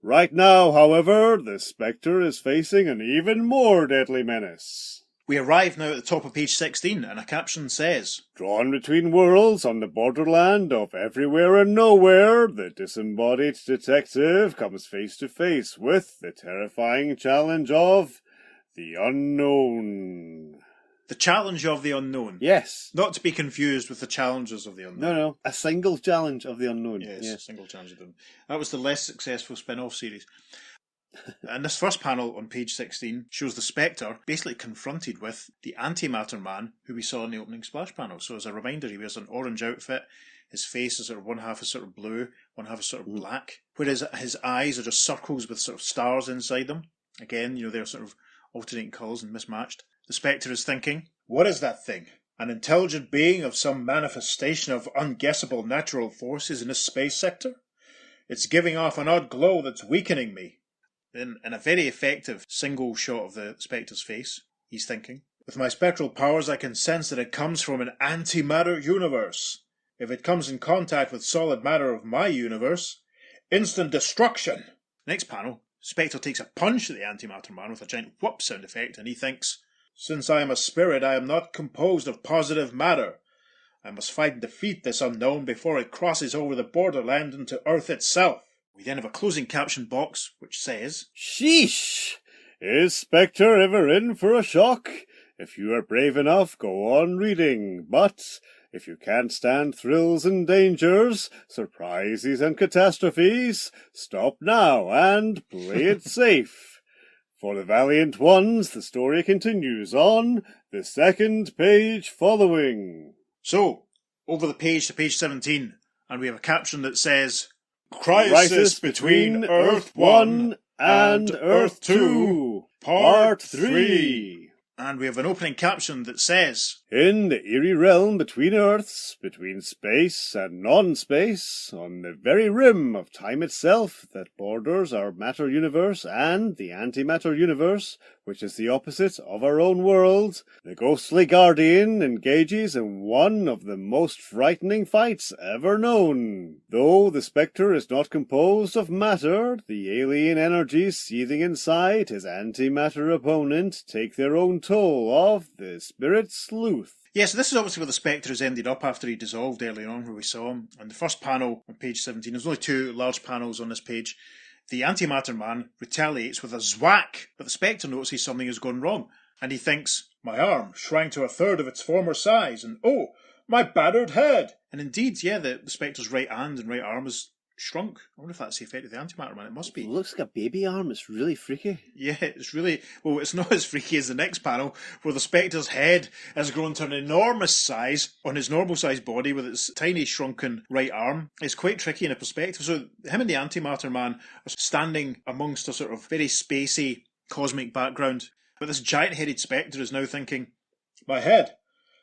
Right now, however, the Spectre is facing an even more deadly menace. We arrive now at the top of page 16, and a caption says, Drawn between worlds on the borderland of everywhere and nowhere, the disembodied detective comes face to face with the terrifying challenge of the unknown. The challenge of the unknown. Yes. Not to be confused with the challenges of the unknown. No. A single challenge of the unknown. Yes, Yes. single challenge of the unknown. That was the less successful spin-off series. And this first panel on page 16 shows the Spectre basically confronted with the antimatter man who we saw in the opening splash panel. So as a reminder, he wears an orange outfit. His face is sort of one half is sort of blue, one half is sort of black. Whereas his eyes are just circles with sort of stars inside them. Again, they're sort of alternating colours and mismatched. The Spectre is thinking, what is that thing? An intelligent being of some manifestation of unguessable natural forces in this space sector? It's giving off an odd glow that's weakening me. In a very effective single shot of the Spectre's face, he's thinking, with my spectral powers I can sense that it comes from an antimatter universe. If it comes in contact with solid matter of my universe, instant destruction. Next panel, Spectre takes a punch at the antimatter man with a giant whoop sound effect, and he thinks, since I am a spirit, I am not composed of positive matter. I must fight and defeat this unknown before it crosses over the borderland into Earth itself. We then have a closing caption box which says, Sheesh! Is Spectre ever in for a shock? If you are brave enough, go on reading, but if you can't stand thrills and dangers, surprises and catastrophes, stop now and play it safe. For the valiant ones, the story continues on the second page following. So, over the page to page 17, and we have a caption that says, Crisis between Earth 1 and Earth 2, Part 3. And we have an opening caption that says, In the eerie realm between Earths, between space and non-space, on the very rim of time itself that borders our matter universe and the antimatter universe, which is the opposite of our own world, the ghostly Guardian engages in one of the most frightening fights ever known. Though the Spectre is not composed of matter, the alien energies seething inside his antimatter opponent take their own toll of the spirit sleuth. Yes, this is obviously where the Spectre has ended up after he dissolved earlier on, where we saw him. And the first panel on page 17, there's only two large panels on this page. The antimatter man retaliates with a zwack, but the Spectre notices something has gone wrong, and he thinks, my arm shrank to a third of its former size, and oh, my battered head! And indeed, yeah, the Spectre's right hand and right arm has shrunk. I wonder if that's the effect of the Antimatter Man. It must be. It looks like a baby arm. It's really freaky. Yeah, it's really... Well, it's not as freaky as the next panel, where the Spectre's head has grown to an enormous size on his normal-sized body with its tiny shrunken right arm. It's quite tricky in a perspective. So him and the Antimatter Man are standing amongst a sort of very spacey cosmic background. But this giant-headed Spectre is now thinking, "My head,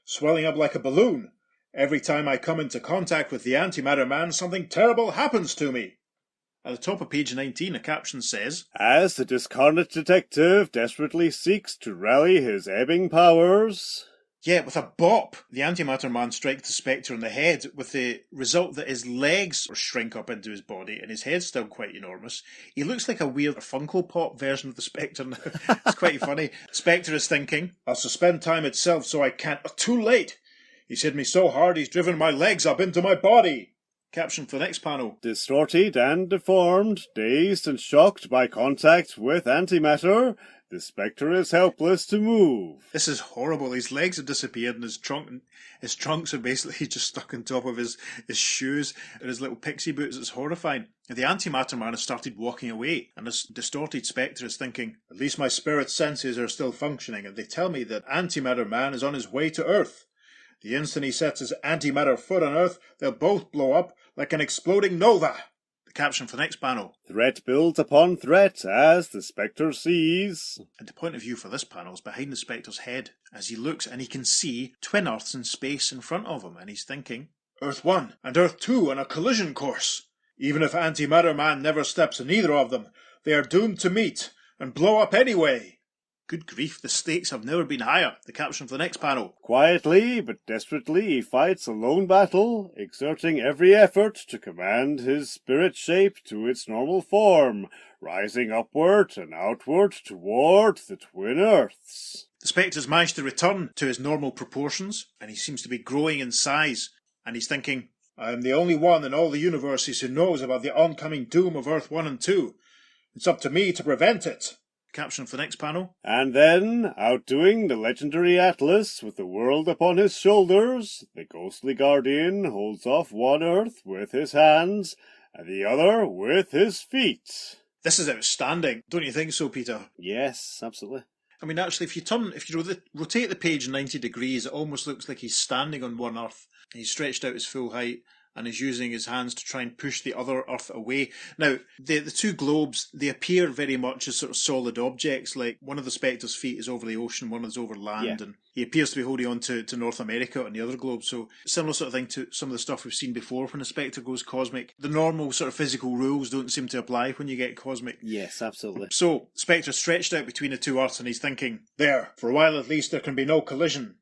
swelling up like a balloon. Every time I come into contact with the Antimatter Man, something terrible happens to me." At the top of page 19, a caption says, As the discarnate detective desperately seeks to rally his ebbing powers... Yeah, with a bop, the Antimatter Man strikes the Spectre on the head, with the result that his legs shrink up into his body, and his head's still quite enormous. He looks like a weird Funko Pop version of the Spectre now. It's quite funny. Spectre is thinking, "I'll suspend time itself so I can't... Oh, too late! He's hit me so hard he's driven my legs up into my body." Caption for the next panel. Distorted and deformed, dazed and shocked by contact with antimatter, the Spectre is helpless to move. This is horrible. His legs have disappeared and his trunks are basically just stuck on top of his shoes and his little pixie boots. It's horrifying. The Antimatter Man has started walking away, and this distorted Spectre is thinking, "At least my spirit senses are still functioning, and they tell me that Antimatter Man is on his way to Earth. The instant he sets his antimatter foot on Earth, they'll both blow up like an exploding nova." The caption for the next panel. Threat builds upon threat as the Spectre sees. And the point of view for this panel is behind the Spectre's head, as he looks and he can see twin Earths in space in front of him, and he's thinking, "Earth 1 and Earth 2 on a collision course. Even if Antimatter Man never steps in either of them, they are doomed to meet and blow up anyway." Good grief, the stakes have never been higher. The caption for the next panel. Quietly but desperately he fights a lone battle, exerting every effort to command his spirit shape to its normal form, rising upward and outward toward the twin Earths. The Spectre's managed to return to his normal proportions, and he seems to be growing in size, and he's thinking, "I am the only one in all the universes who knows about the oncoming doom of Earth 1 and 2. It's up to me to prevent it." Caption for the next panel. And then, outdoing the legendary Atlas with the world upon his shoulders, the ghostly Guardian holds off one Earth with his hands and the other with his feet. This is outstanding, don't you think so, Peter? Yes, absolutely. I mean, actually, if you rotate the page 90 degrees, it almost looks like he's standing on one Earth. He's stretched out his full height and is using his hands to try and push the other Earth away. Now, the two globes, they appear very much as sort of solid objects, like one of the Spectre's feet is over the ocean, one is over land, and he appears to be holding on to North America on the other globe, so similar sort of thing to some of the stuff we've seen before when the Spectre goes cosmic. The normal sort of physical rules don't seem to apply when you get cosmic. Yes, absolutely. So, Spectre stretched out between the two Earths and he's thinking, "There, for a while at least there can be no collision.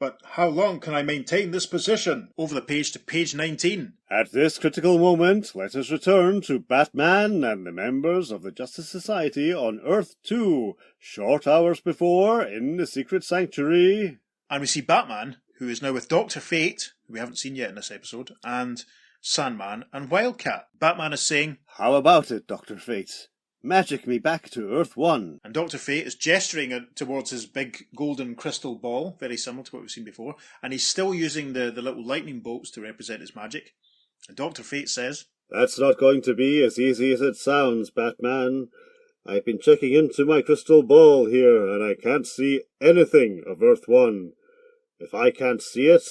But how long can I maintain this position?" Over the page to page 19. At this critical moment, let us return to Batman and the members of the Justice Society on Earth 2, short hours before, in the secret sanctuary. And we see Batman, who is now with Dr. Fate, who we haven't seen yet in this episode, and Sandman and Wildcat. Batman is saying, "How about it, Dr. Fate? Magic me back to Earth 1. And Dr. Fate is gesturing towards his big golden crystal ball, very similar to what we've seen before, and he's still using the little lightning bolts to represent his magic. And Dr. Fate says, That's not going to be as easy as it sounds, Batman. I've been checking into my crystal ball here, and I can't see anything of Earth 1. If I can't see it,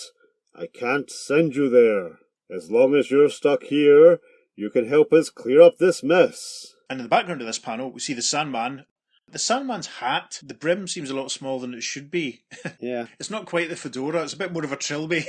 I can't send you there. As long as you're stuck here, you can help us clear up this mess. And in the background of this panel, we see the Sandman. The Sandman's hat, the brim seems a lot smaller than it should be. Yeah. It's not quite the fedora, it's a bit more of a trilby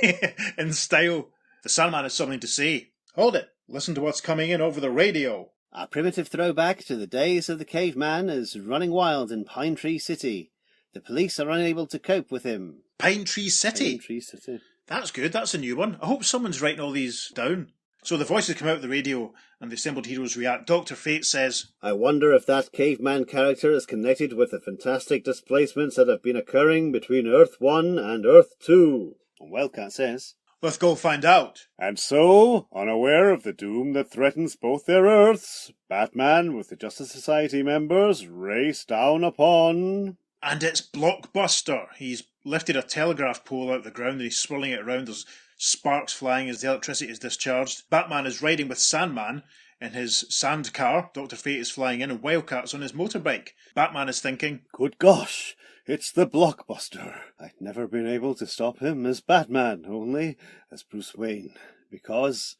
in style. The Sandman has something to say. "Hold it, listen to what's coming in over the radio." A primitive throwback to the days of the caveman is running wild in Pine Tree City. The police are unable to cope with him. Pine Tree City. Pine Tree City. That's good, that's a new one. I hope someone's writing all these down. So the voices come out of the radio and the assembled heroes react. Dr. Fate says, I wonder if that caveman character is connected with the fantastic displacements that have been occurring between Earth 1 and Earth 2. And Wildcat says, "Let's go find out." And so, unaware of the doom that threatens both their Earths, Batman, with the Justice Society members, race down upon... And it's Blockbuster. He's lifted a telegraph pole out of the ground and he's swirling it around. There's sparks flying as the electricity is discharged. Batman is riding with Sandman in his sand car. Dr. Fate is flying in and Wildcat's on his motorbike. Batman is thinking, Good gosh, it's the Blockbuster. I'd never been able to stop him as Batman, only as Bruce Wayne, because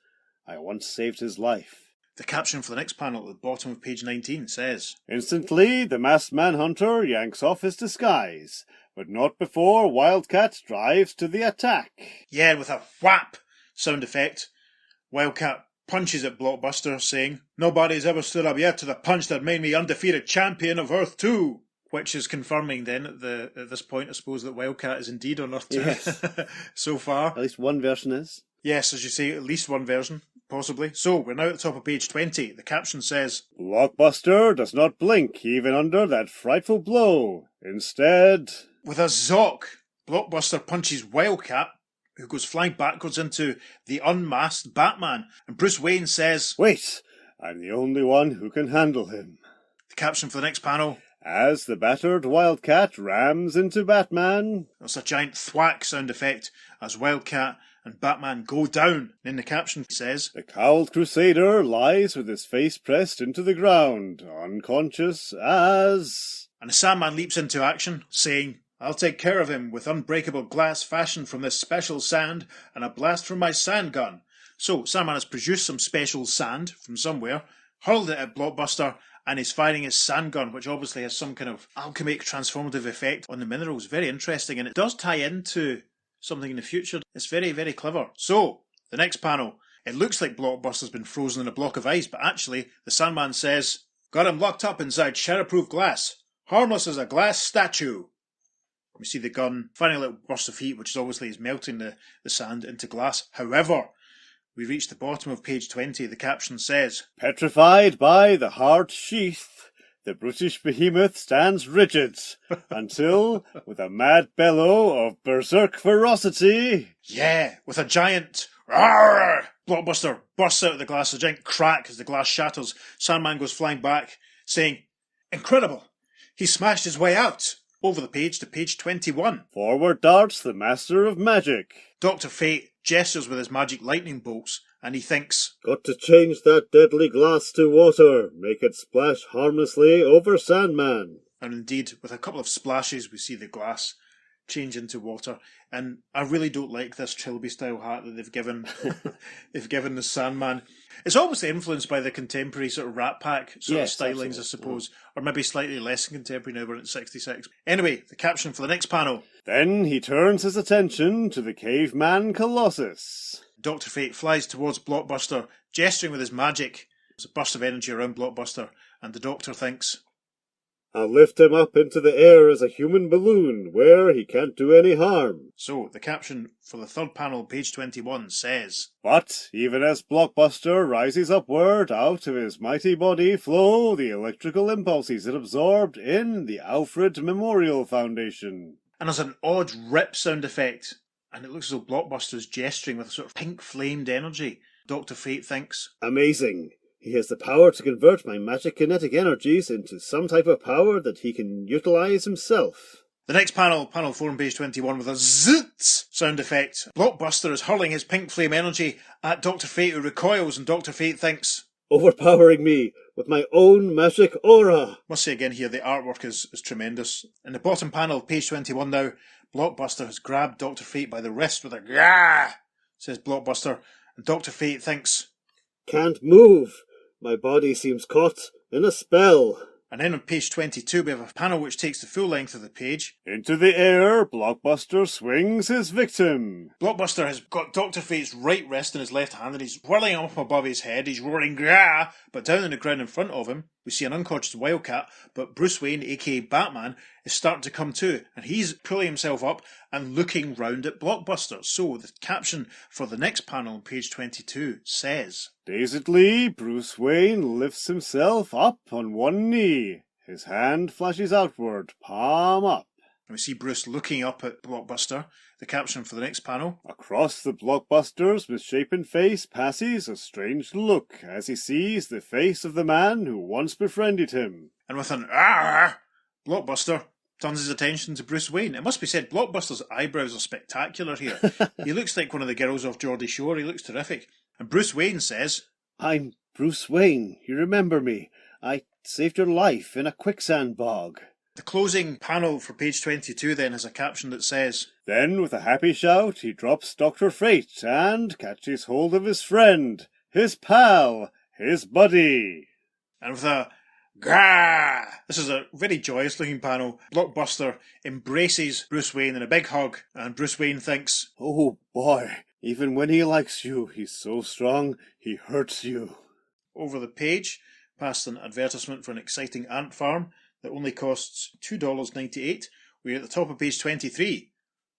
I once saved his life. The caption for the next panel at the bottom of page 19 says, Instantly, the masked manhunter yanks off his disguise, but not before Wildcat drives to the attack. Yeah, with a whap sound effect, Wildcat punches at Blockbuster, saying, Nobody's ever stood up yet to the punch that made me undefeated champion of Earth 2. Which is confirming then at this point, I suppose, that Wildcat is indeed on Earth 2 Yes. so far. At least one version is. Yes, as you say, at least one version, possibly. So, we're now at the top of page 20. The caption says, Blockbuster does not blink even under that frightful blow. Instead, with a zock, Blockbuster punches Wildcat, who goes flying backwards into the unmasked Batman. And Bruce Wayne says, wait, I'm the only one who can handle him. The caption for the next panel, As the battered Wildcat rams into Batman, there's a giant thwack sound effect as Wildcat and Batman go down. And in the caption says, the cowled crusader lies with his face pressed into the ground, unconscious as... And the Sandman leaps into action, saying, I'll take care of him with unbreakable glass fashioned from this special sand and a blast from my sand gun. So Sandman has produced some special sand from somewhere, hurled it at Blockbuster, and he's firing his sand gun, which obviously has some kind of alchemic transformative effect on the minerals. Very interesting, and it does tie into something in the future. It's very, very clever. So, the next panel. It looks like Blockbuster's been frozen in a block of ice, but actually, the Sandman says, Got him locked up inside shatterproof glass, harmless as a glass statue. We see the gun firing a little burst of heat, which is obviously is melting the sand into glass. However, we reach the bottom of page 20. The caption says, Petrified by the hard sheath, the British behemoth stands rigid, until, with a mad bellow of berserk ferocity... Yeah, with a giant roar, Blockbuster bursts out of the glass, a giant crack as the glass shatters. Sandman goes flying back, saying, Incredible! He smashed his way out! Over the page to page 21. Forward darts the master of magic. Dr. Fate gestures with his magic lightning bolts, and he thinks, Got to change that deadly glass to water, make it splash harmlessly over Sandman. And indeed, with a couple of splashes, we see the glass change into water. And I really don't like this Trilby-style hat that they've given the Sandman. It's obviously influenced by the contemporary sort of Rat Pack sort of stylings, I suppose. Or maybe slightly less contemporary now, we're at 66. Anyway, the caption for the next panel. Then he turns his attention to the caveman Colossus. Dr. Fate flies towards Blockbuster, gesturing with his magic. There's a burst of energy around Blockbuster, and the Doctor thinks, I'll lift him up into the air as a human balloon, where he can't do any harm. So, the caption for the third panel, page 21, says, But, even as Blockbuster rises upward, out of his mighty body flow the electrical impulses it absorbed in the Alfred Memorial Foundation. And there's an odd rip sound effect, and it looks as though Blockbuster's gesturing with a sort of pink-flamed energy. Dr. Fate thinks, Amazing. He has the power to convert my magic kinetic energies into some type of power that he can utilize himself. The next panel, panel 4 on page 21, with a zoot sound effect. Blockbuster is hurling his pink flame energy at Dr. Fate, who recoils, and Dr. Fate thinks, Overpowering me with my own magic aura. Must say again here, the artwork is tremendous. In the bottom panel of page 21 now, Blockbuster has grabbed Dr. Fate by the wrist with a "Gah!" says Blockbuster, and Dr. Fate thinks, Can't move. My body seems caught in a spell. And then on page 22 we have a panel which takes the full length of the page. Into the air, Blockbuster swings his victim. Blockbuster has got Dr. Fate's right wrist in his left hand and he's whirling him up above his head. He's roaring "Grah!" But down on the ground in front of him, we see an unconscious Wildcat, but Bruce Wayne, aka Batman, is starting to come to, and he's pulling himself up and looking round at Blockbuster. So the caption for the next panel on page 22 says, Dazedly, Bruce Wayne lifts himself up on one knee. His hand flashes outward, palm up. And we see Bruce looking up at Blockbuster. The caption for the next panel. Across the Blockbuster's misshapen face passes a strange look as he sees the face of the man who once befriended him. And with an "Arr!" Blockbuster turns his attention to Bruce Wayne. It must be said, Blockbuster's eyebrows are spectacular here. He looks like one of the girls off Geordie Shore. He looks terrific. And Bruce Wayne says, I'm Bruce Wayne. You remember me. I saved your life in a quicksand bog. The closing panel for page 22 then has a caption that says, Then, with a happy shout, he drops Dr. Fate and catches hold of his friend, his pal, his buddy. And with a Gah! This is a very joyous looking panel. Blockbuster embraces Bruce Wayne in a big hug, and Bruce Wayne thinks, Oh boy, even when he likes you, he's so strong, he hurts you. Over the page, past an advertisement for an exciting ant farm that only costs $2.98, we're at the top of page 23,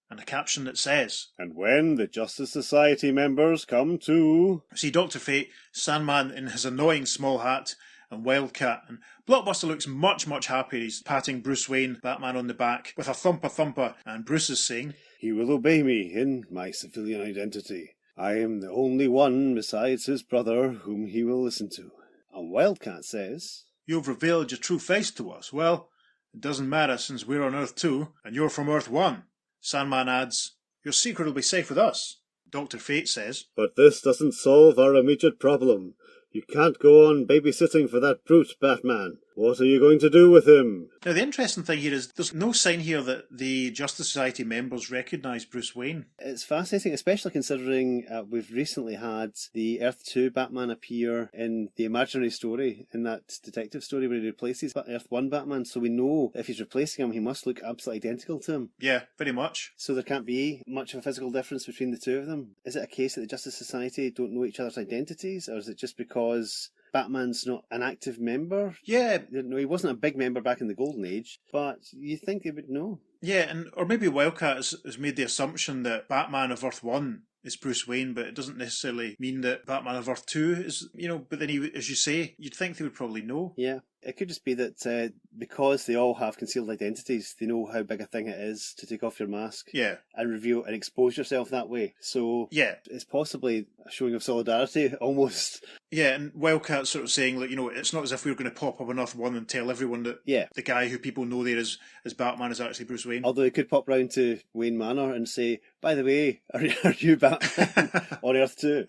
and a caption that says, And when the Justice Society members come to... See Dr. Fate, Sandman in his annoying small hat, and Wildcat, and Blockbuster looks much, much happier. He's patting Bruce Wayne, Batman, on the back with a thumper, and Bruce is saying, He will obey me in my civilian identity. I am the only one besides his brother whom he will listen to. And Wildcat says, You've revealed your true face to us. Well, it doesn't matter since we're on Earth 2, and you're from Earth 1. Sandman adds, Your secret will be safe with us. Dr. Fate says, But this doesn't solve our immediate problem. You can't go on babysitting for that brute, Batman. What are you going to do with him? Now, the interesting thing here is there's no sign here that the Justice Society members recognise Bruce Wayne. It's fascinating, especially considering we've recently had the Earth 2 Batman appear in the imaginary story, in that detective story where he replaces Earth 1 Batman, so we know if he's replacing him, he must look absolutely identical to him. Yeah, very much. So there can't be much of a physical difference between the two of them. Is it a case that the Justice Society don't know each other's identities, or is it just because Batman's not an active member? Yeah. No, he wasn't a big member back in the Golden Age, but you think they would know. Yeah, or maybe Wildcat has made the assumption that Batman of Earth 1 is Bruce Wayne, but it doesn't necessarily mean that Batman of Earth 2 is, but then as you say, you'd think they would probably know. Yeah. It could just be that because they all have concealed identities, they know how big a thing it is to take off your mask. Yeah. And reveal and expose yourself that way. So yeah, it's possibly a showing of solidarity, almost. Yeah, and Wildcat's sort of saying, it's not as if we were going to pop up on Earth 1 and tell everyone that the guy who people know there as Batman is actually Bruce Wayne. Although he could pop round to Wayne Manor and say, by the way, are you Batman on Earth 2?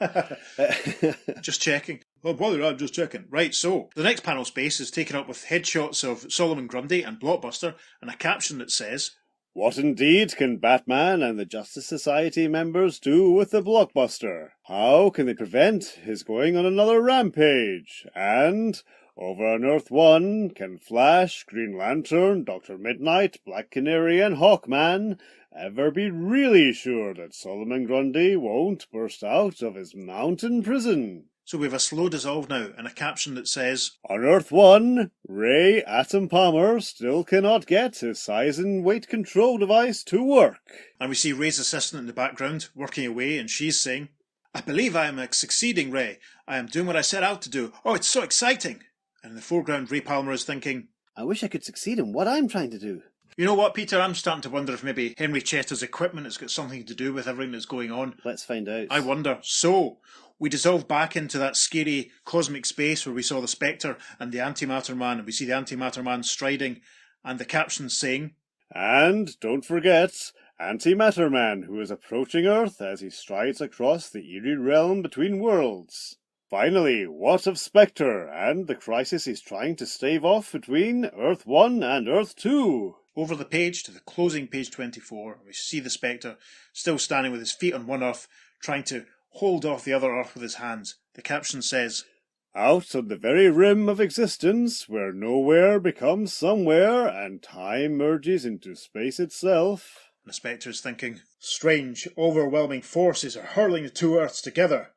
Just checking. Oh, bother, I'm just checking. Right, so the next panel space is taken up with headshots of Solomon Grundy and Blockbuster and a caption that says, What indeed can Batman and the Justice Society members do with the Blockbuster? How can they prevent his going on another rampage? And, over on Earth 1, can Flash, Green Lantern, Dr. Midnight, Black Canary and Hawkman ever be really sure that Solomon Grundy won't burst out of his mountain prison? So we have a slow dissolve now and a caption that says, On Earth 1, Ray Atom Palmer still cannot get his size and weight control device to work. And we see Ray's assistant in the background working away, and she's saying, I believe I am succeeding, Ray. I am doing what I set out to do. Oh, it's so exciting. And in the foreground, Ray Palmer is thinking, I wish I could succeed in what I'm trying to do. You know what, Peter? I'm starting to wonder if maybe Henry Chetter's equipment has got something to do with everything that's going on. Let's find out. I wonder. So, we dissolve back into that scary cosmic space where we saw the Spectre and the Antimatter Man, and we see the Antimatter Man striding, and the caption saying, And don't forget, Antimatter Man, who is approaching Earth as he strides across the eerie realm between worlds. Finally, what of Spectre and the crisis he's trying to stave off between Earth 1 and Earth 2? Over the page to the closing page 24, we see the Spectre still standing with his feet on one Earth, trying to hold off the other Earth with his hands. The caption says, Out on the very rim of existence, where nowhere becomes somewhere and time merges into space itself. And the Spectre is thinking, Strange, overwhelming forces are hurling the two Earths together.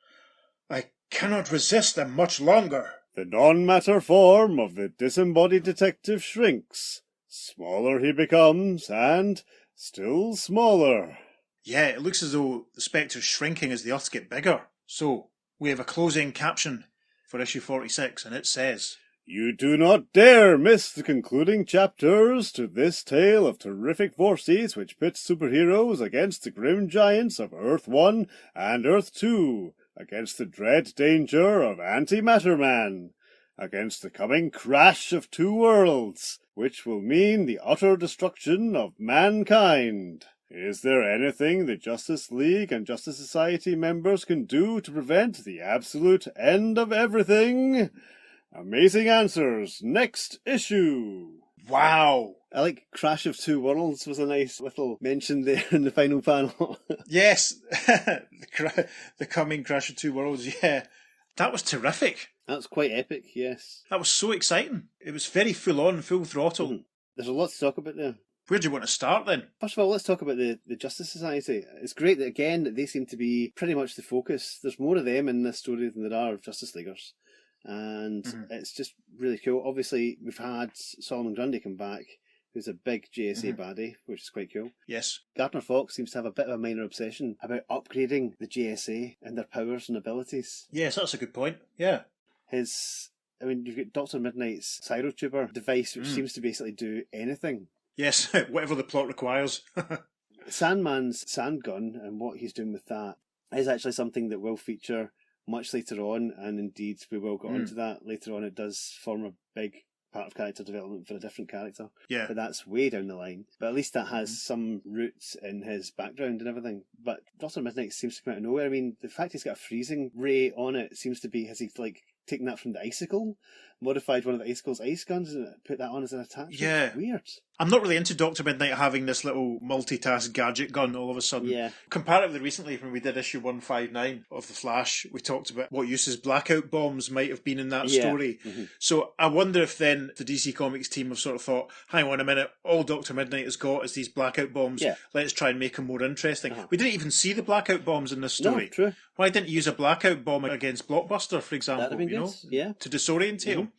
I cannot resist them much longer. The non-matter form of the disembodied detective shrinks. Smaller he becomes, and still smaller. Yeah, it looks as though the Spectre's shrinking as the Earths get bigger. So, we have a closing caption for issue 46, and it says, You do not dare miss the concluding chapters to this tale of terrific forces which pit superheroes against the grim giants of Earth 1 and Earth 2, against the dread danger of Antimatter Man, against the coming crash of two worlds, which will mean the utter destruction of mankind. Is there anything the Justice League and Justice Society members can do to prevent the absolute end of everything? Amazing answers, next issue. Wow. I like Crash of Two Worlds was a nice little mention there in the final panel. Yes, the coming Crash of Two Worlds, yeah. That was terrific. That's quite epic, yes. That was so exciting. It was very full on, full throttle. Mm. There's a lot to talk about there. Where do you want to start then? First of all, let's talk about the Justice Society. It's great that, again, they seem to be pretty much the focus. There's more of them in this story than there are of Justice Leaguers. And it's just really cool. Obviously, we've had Solomon Grundy come back, who's a big JSA baddie, which is quite cool. Yes. Gardner Fox seems to have a bit of a minor obsession about upgrading the JSA and their powers and abilities. Yes, that's a good point. Yeah. You've got Dr. Midnight's Cyrotuber device, which seems to basically do anything. Yes, whatever the plot requires. Sandman's sand gun and what he's doing with that is actually something that will feature much later on, and indeed we will get onto that later on. It does form a big part of character development for a different character. Yeah. But that's way down the line. But at least that has some roots in his background and everything. But Dr. Midnight seems to come out of nowhere. I mean, the fact he's got a freezing ray on it seems to be, has he taken that from the icicle? Modified one of the icicle's ice guns and put that on as an attachment? Yeah. It's weird. I'm not really into Dr. Midnight having this little multitask gadget gun all of a sudden. Yeah. Comparatively recently, when we did issue 159 of The Flash, we talked about what uses blackout bombs might have been in that story. Mm-hmm. So I wonder if then the DC Comics team have sort of thought, hang on a minute, all Dr. Midnight has got is these blackout bombs. Yeah. Let's try and make them more interesting. We didn't even see the blackout bombs in this story. No, true. Why didn't you use a blackout bomb against Blockbuster, for example? That'd have been good. Yeah. To disorient him.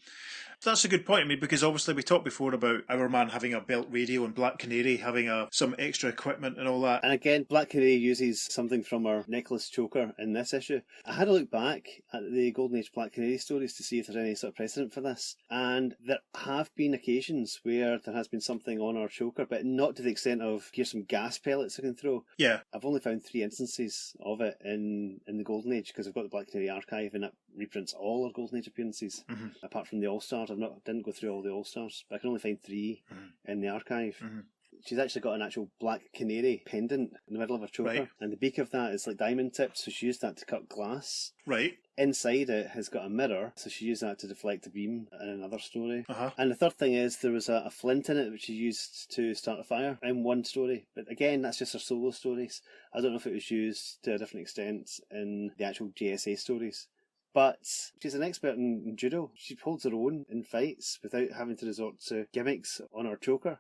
That's a good point. I mean, because obviously we talked before about Our Man having a belt radio and Black Canary having some extra equipment and all that. And again, Black Canary uses something from our necklace choker in this issue. I had a look back at the Golden Age Black Canary stories to see if there's any sort of precedent for this. And there have been occasions where there has been something on our choker, but not to the extent of, here's some gas pellets I can throw. Yeah. I've only found 3 instances of it in the Golden Age, because I've got the Black Canary archive and it reprints all our Golden Age appearances, apart from the All-Stars. Didn't go through all the All-Stars, but I can only find 3 in the archive. She's actually got an actual Black Canary pendant in the middle of her choker, and the beak of that is like diamond tipped, so she used that to cut glass. Right. Inside it has got a mirror, so she used that to deflect a beam in another story. And the third thing is there was a flint in it which she used to start a fire in one story. But again, that's just her solo stories. I don't know if it was used to a different extent in the actual JSA stories. But she's an expert in judo. She holds her own in fights without having to resort to gimmicks on her choker.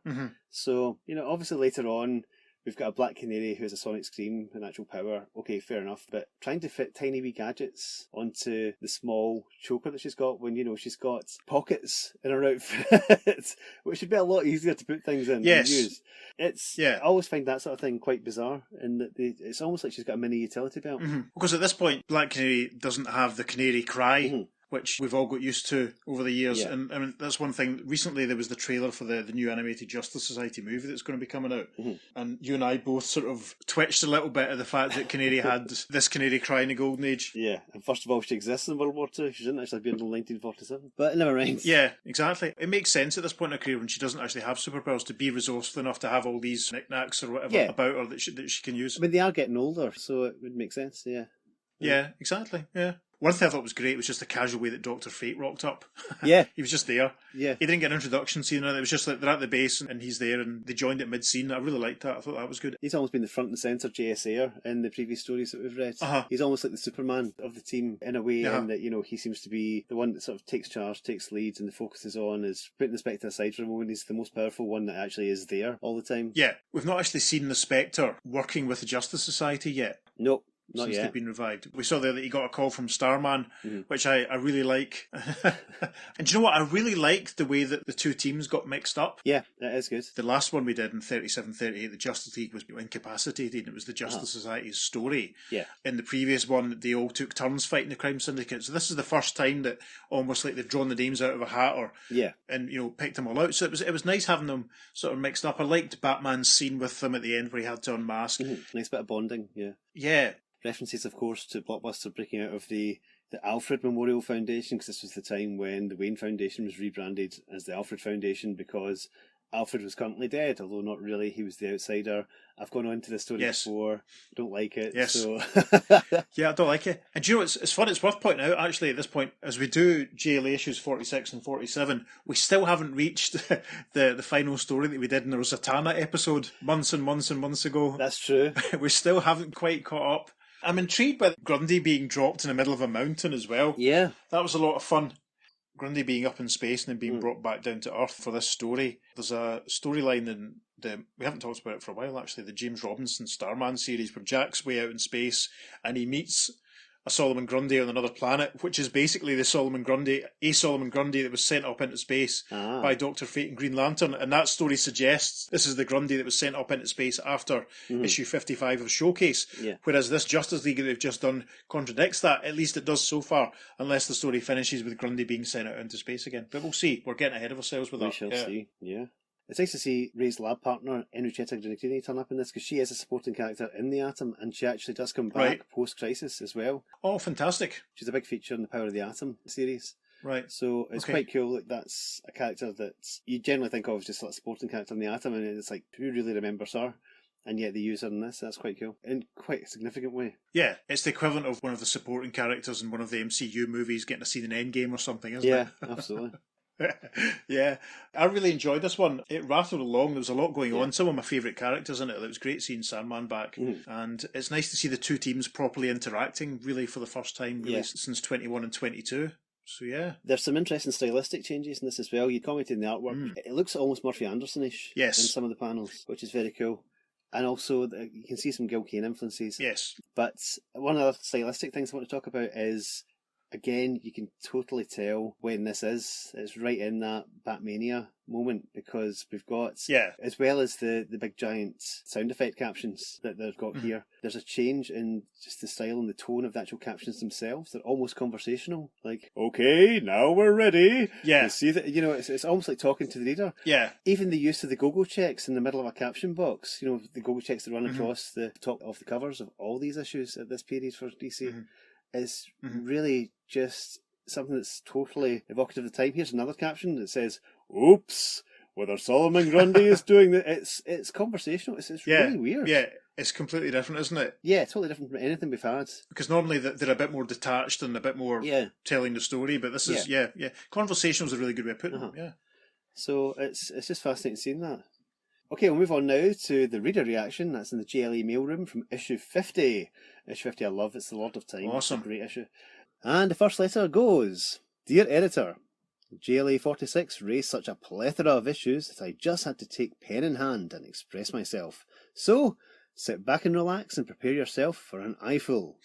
So, obviously later on, we've got a Black Canary who has a sonic scream and actual power. Okay, fair enough. But trying to fit tiny wee gadgets onto the small choker that she's got when, she's got pockets in her outfit, which should be a lot easier to put things in and use. I always find that sort of thing quite bizarre, in that it's almost like she's got a mini utility belt. Because at this point, Black Canary doesn't have the canary cry, which we've all got used to over the years. Yeah. And I mean, that's one thing. Recently, there was the trailer for the new animated Justice Society movie that's going to be coming out. And you and I both sort of twitched a little bit at the fact that Canary had this canary cry in the Golden Age. Yeah, and first of all, she exists in World War II. She didn't actually be until 1947. But never mind. Yeah, exactly. It makes sense at this point in her career when she doesn't actually have superpowers to be resourceful enough to have all these knickknacks or whatever about her that she can use. I mean, they are getting older, so it would make sense, yeah. Yeah, exactly, yeah. One thing I thought was great was just the casual way that Dr. Fate rocked up. Yeah. He was just there. Yeah. He didn't get an introduction scene. It was just like they're at the base and he's there and they joined at mid-scene. I really liked that. I thought that was good. He's almost been the front and centre JSA'er in the previous stories that we've read. He's almost like the Superman of the team in a way, in that, he seems to be the one that sort of takes charge, takes leads, and the focus is on is putting the Spectre aside for a moment. He's the most powerful one that actually is there all the time. Yeah. We've not actually seen the Spectre working with the Justice Society yet. Nope. Not since they've been revived. We saw there that he got a call from Starman, which I really like. And do you know what? I really liked the way that the two teams got mixed up. Yeah, that is good. The last one we did in 37-38, the Justice League was incapacitated. It was the Justice Society's story. Yeah. In the previous one, they all took turns fighting the crime syndicate. So this is the first time that almost like they've drawn the names out of a hat and picked them all out. So it was nice having them sort of mixed up. I liked Batman's scene with them at the end where he had to unmask. Nice bit of bonding, yeah. Yeah. References, of course, to Blockbuster breaking out of the Alfred Memorial Foundation, because this was the time when the Wayne Foundation was rebranded as the Alfred Foundation, because Alfred was currently dead, although not really. He was the outsider. I've gone on to this story before. Don't like it. Yes. So Yeah, I don't like it. And do you know, it's fun. It's worth pointing out, actually, at this point, as we do JLA issues 46 and 47, we still haven't reached the final story that we did in the Rosatana episode months and months and months ago. That's true. We still haven't quite caught up. I'm intrigued by Grundy being dropped in the middle of a mountain as well. Yeah. That was a lot of fun. Grundy being up in space and then being brought back down to Earth for this story. There's a storyline in we haven't talked about it for a while actually, the James Robinson Starman series, where Jack's way out in space and he meets a Solomon Grundy on another planet, which is basically a Solomon Grundy that was sent up into space by Dr. Fate and Green Lantern, and that story suggests this is the Grundy that was sent up into space after issue 55 of Showcase, whereas this Justice League that they've just done contradicts that. At least it does so far, unless the story finishes with Grundy being sent out into space again. But we'll see. We're getting ahead of ourselves with that. We shall see, yeah. It's nice to see Ray's lab partner, Enrichetta Granatini, turn up in this, because she is a supporting character in the Atom, and she actually does come back post-Crisis as well. Oh, fantastic. She's a big feature in the Power of the Atom series. Right. So it's quite cool that that's a character that you generally think of as just like a supporting character in the Atom, and it's like, who really remembers her? And yet they use her in this. That's quite cool. In quite a significant way. Yeah, it's the equivalent of one of the supporting characters in one of the MCU movies getting a scene in Endgame or something, isn't it? Yeah, absolutely. Yeah, I really enjoyed this one. It rattled along. There was a lot going on. Some of my favourite characters in it. It was great seeing Sandman back, and it's nice to see the two teams properly interacting, really, for the first time since 21 and 22. So yeah, there's some interesting stylistic changes in this as well. You commented in the artwork. It looks almost Murphy Anderson-ish in some of the panels, which is very cool. And also, you can see some Gil Kane influences. Yes. But one of the stylistic things I want to talk about is, again, you can totally tell when this is. It's right in that Batmania moment, because we've got, as well as the big giant sound effect captions that they've got here, there's a change in just the style and the tone of the actual captions themselves. They're almost conversational. Like, okay, now we're ready. Yeah. You see that, it's almost like talking to the reader. Yeah. Even the use of the go-go checks in the middle of a caption box, the go-go checks that run across the top of the covers of all these issues at this period for DC. Is really just something that's totally evocative of the time. Here's another caption that says, "Oops, whether Solomon Grundy is doing that." It's conversational. It's really weird. Yeah, it's completely different, isn't it? Yeah, totally different from anything we've had. Because normally they're a bit more detached and a bit more telling the story, but this is conversational is a really good way of putting it. Yeah. So it's just fascinating seeing that. Okay, we'll move on now to the reader reaction. That's in the JLE mailroom from issue 50. Issue 50 I love. It's the Lord of Time. Awesome. It's a great issue. And the first letter goes, Dear Editor, JLA 46 raised such a plethora of issues that I just had to take pen in hand and express myself. So, sit back and relax and prepare yourself for an eyeful.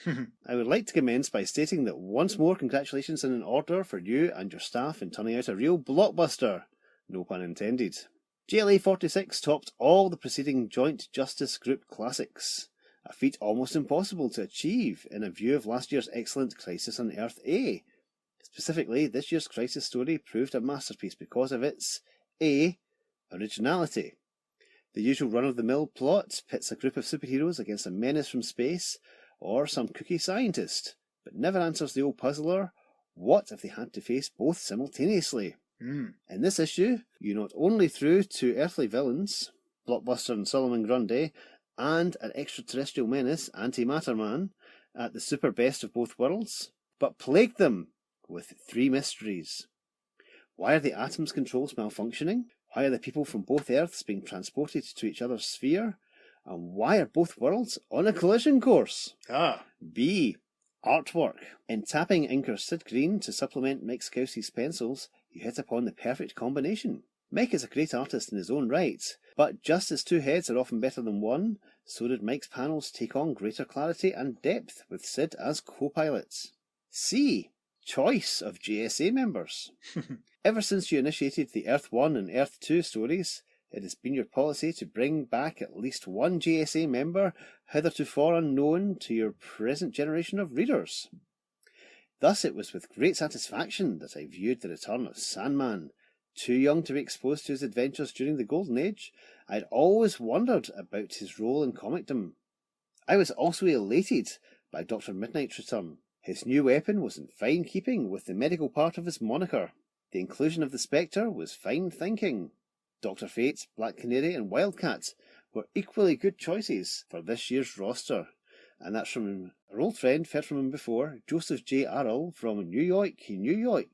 I would like to commence by stating that once more congratulations in order for you and your staff in turning out a real blockbuster. No pun intended. JLA 46 topped all the preceding Joint Justice Group classics, a feat almost impossible to achieve in a view of last year's excellent Crisis on Earth A. Specifically, this year's Crisis story proved a masterpiece because of its A. Originality. The usual run-of-the-mill plot pits a group of superheroes against a menace from space or some kooky scientist, but never answers the old puzzler, what if they had to face both simultaneously? In this issue, you not only threw two earthly villains, Blockbuster and Solomon Grundy, and an extraterrestrial menace, Antimatter Man, at the super best of both worlds, but plagued them with three mysteries. Why are the Atom's controls malfunctioning? Why are the people from both Earths being transported to each other's sphere? And why are both worlds on a collision course? B. Artwork. In tapping inker Sid Green to supplement Mike Skowski's pencils, you hit upon the perfect combination. Mike is a great artist in his own right, but just as two heads are often better than one, so did Mike's panels take on greater clarity and depth with Sid as co-pilots. C. Choice of JSA members. Ever since you initiated the Earth 1 and Earth 2 stories, it has been your policy to bring back at least one JSA member hitherto unknown to your present generation of readers. Thus it was with great satisfaction that I viewed the return of Sandman. Too young to be exposed to his adventures during the Golden Age, I had always wondered about his role in comicdom. I was also elated by Dr. Midnight's return. His new weapon was in fine keeping with the medical part of his moniker. The inclusion of the Spectre was fine thinking. Dr. Fate, Black Canary and Wildcat were equally good choices for this year's roster. And that's from our old friend, heard from him before, Joseph J. Arrell from New York, New York.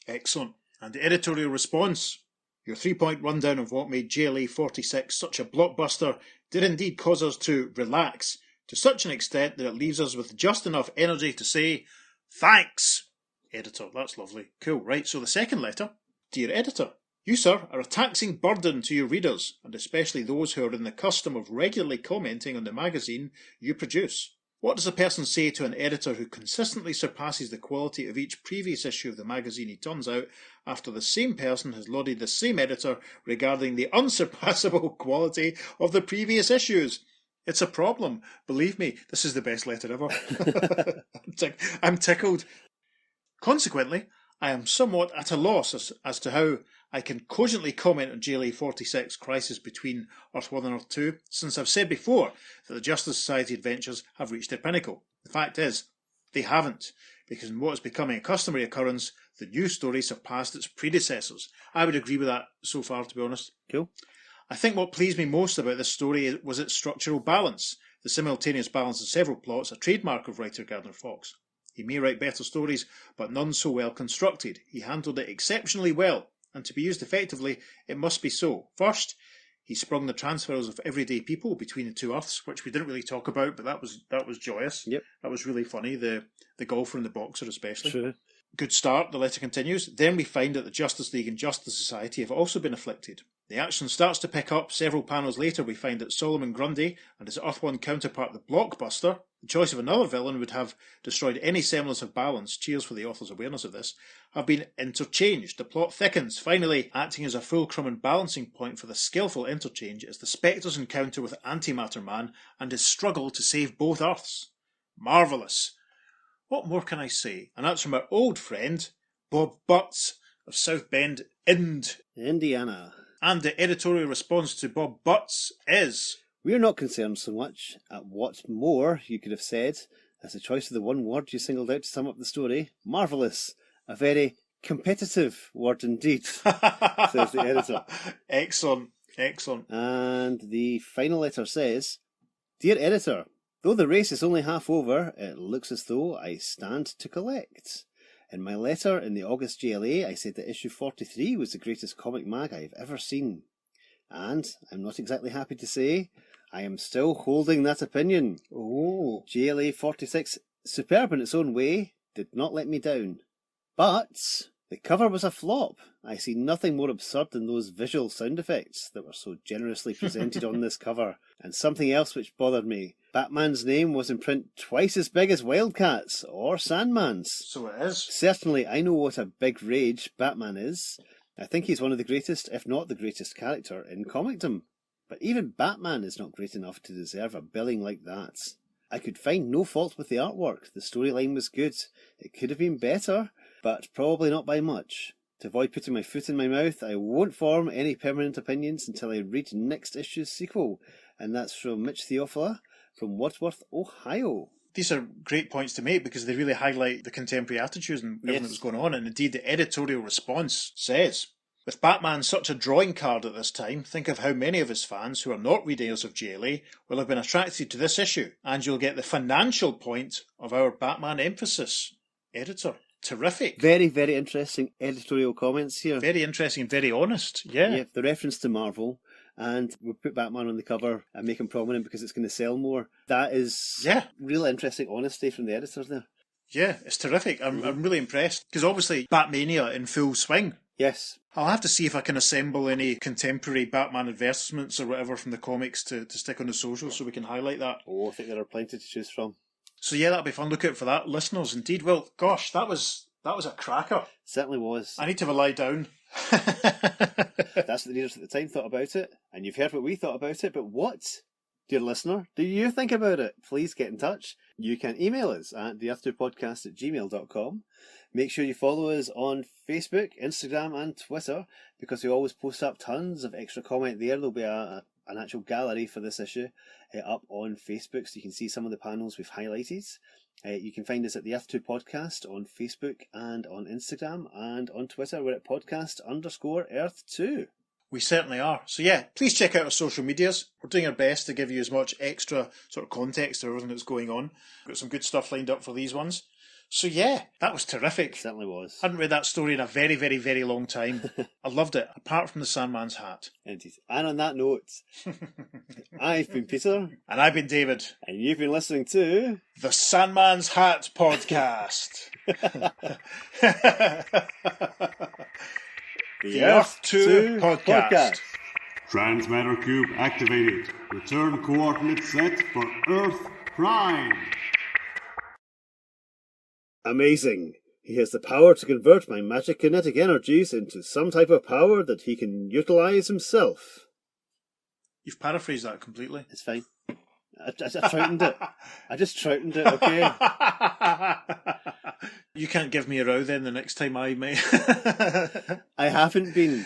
Excellent. And the editorial response. Your 3-point rundown of what made JLA 46 such a blockbuster did indeed cause us to relax, to such an extent that it leaves us with just enough energy to say, thanks, editor. That's lovely. Cool. Right, so the second letter. Dear editor, you, sir, are a taxing burden to your readers, and especially those who are in the custom of regularly commenting on the magazine you produce. What does a person say to an editor who consistently surpasses the quality of each previous issue of the magazine he turns out after the same person has lauded the same editor regarding the unsurpassable quality of the previous issues? It's a problem. Believe me, this is the best letter ever. I'm tickled. Consequently, I am somewhat at a loss as to how I can cogently comment on JLA 46 Crisis Between Earth 1 and Earth 2, since I've said before that the Justice Society adventures have reached their pinnacle. The fact is, they haven't, because in what is becoming a customary occurrence, the new story surpassed its predecessors. I would agree with that so far, to be honest. Cool. I think what pleased me most about this story was its structural balance. The simultaneous balance of several plots, a trademark of writer Gardner Fox. He may write better stories, but none so well constructed. He handled it exceptionally well, and to be used effectively, it must be so. First, he sprung the transfers of everyday people between the two Earths, which we didn't really talk about, but that was joyous. Yep. That was really funny, the golfer and the boxer especially. True. Good start, the letter continues. Then we find that the Justice League and Justice Society have also been afflicted. The action starts to pick up. Several panels later we find that Solomon Grundy and his Earth 1 counterpart, the Blockbuster, the choice of another villain would have destroyed any semblance of balance, cheers for the author's awareness of this, have been interchanged. The plot thickens, finally acting as a fulcrum and balancing point for the skillful interchange is the Spectre's encounter with Antimatter Man and his struggle to save both Earths. Marvellous. What more can I say? And that's from our old friend, Bob Butts of South Bend, Indiana. And the editorial response to Bob Butts is... We're not concerned so much at what more you could have said as the choice of the one word you singled out to sum up the story. Marvellous. A very competitive word indeed, says the editor. Excellent, excellent. And the final letter says, Dear editor, though the race is only half over, it looks as though I stand to collect. In my letter in the August JLA, I said that issue 43 was the greatest comic mag I've ever seen. And I'm not exactly happy to say, I am still holding that opinion. Oh. JLA 46, superb in its own way, did not let me down. But the cover was a flop. I see nothing more absurd than those visual sound effects that were so generously presented on this cover. And something else which bothered me. Batman's name was in print twice as big as Wildcat's or Sandman's. So it is. Certainly, I know what a big rage Batman is. I think he's one of the greatest, if not the greatest character in comicdom. But even Batman is not great enough to deserve a billing like that. I could find no fault with the artwork. The storyline was good. It could have been better, but probably not by much. To avoid putting my foot in my mouth, I won't form any permanent opinions until I read next issue's sequel. And that's from Mitch Theophila from Wadsworth, Ohio. These are great points to make because they really highlight the contemporary attitudes and everything that's going on. And indeed, the editorial response says, with Batman such a drawing card at this time, think of how many of his fans who are not readers of JLA will have been attracted to this issue. And you'll get the financial point of our Batman emphasis. Editor. Terrific. Very, very interesting editorial comments here. Very interesting, very honest. Yeah. Yeah, the reference to Marvel. And we'll put Batman on the cover and make him prominent because it's going to sell more. That is real interesting honesty from the editors there. Yeah, it's terrific. I'm really impressed. Because obviously, Batmania in full swing. Yes. I'll have to see if I can assemble any contemporary Batman advertisements or whatever from the comics to stick on the socials so we can highlight that. Oh, I think there are plenty to choose from. So yeah, that'll be fun. Look out for that. Listeners, indeed. Well, gosh, that was a cracker. Certainly was. I need to have a lie down. That's what the readers at the time thought about it, and you've heard what we thought about it, but what, dear listener, do you think about it? Please get in touch. You can email us at theearth2podcast@gmail.com. Make sure you follow us on Facebook, Instagram and Twitter, because we always post up tons of extra comment there. There'll be a an actual gallery for this issue up on Facebook, so you can see some of the panels we've highlighted. You can find us at the Earth 2 Podcast on Facebook and on Instagram, and on Twitter we're at podcast_Earth2. We certainly are. So yeah, please check out our social medias. We're doing our best to give you as much extra sort of context to everything that's going on. We've got some good stuff lined up for these ones. So yeah, that was terrific. It certainly was. I hadn't read that story in a very, very, very long time. I loved it, apart from the Sandman's hat. Indeed. And on that note, I've been Peter. And I've been David. And you've been listening to... The Sandman's Hat Podcast. The Earth 2 Podcast. Transmatter cube activated. Return coordinates set for Earth Prime. Amazing. He has the power to convert my magic kinetic energies into some type of power that he can utilize himself. You've paraphrased that completely. It's fine. I troutened it. I just troutened it, okay? You can't give me a row then the next time I may. I haven't been.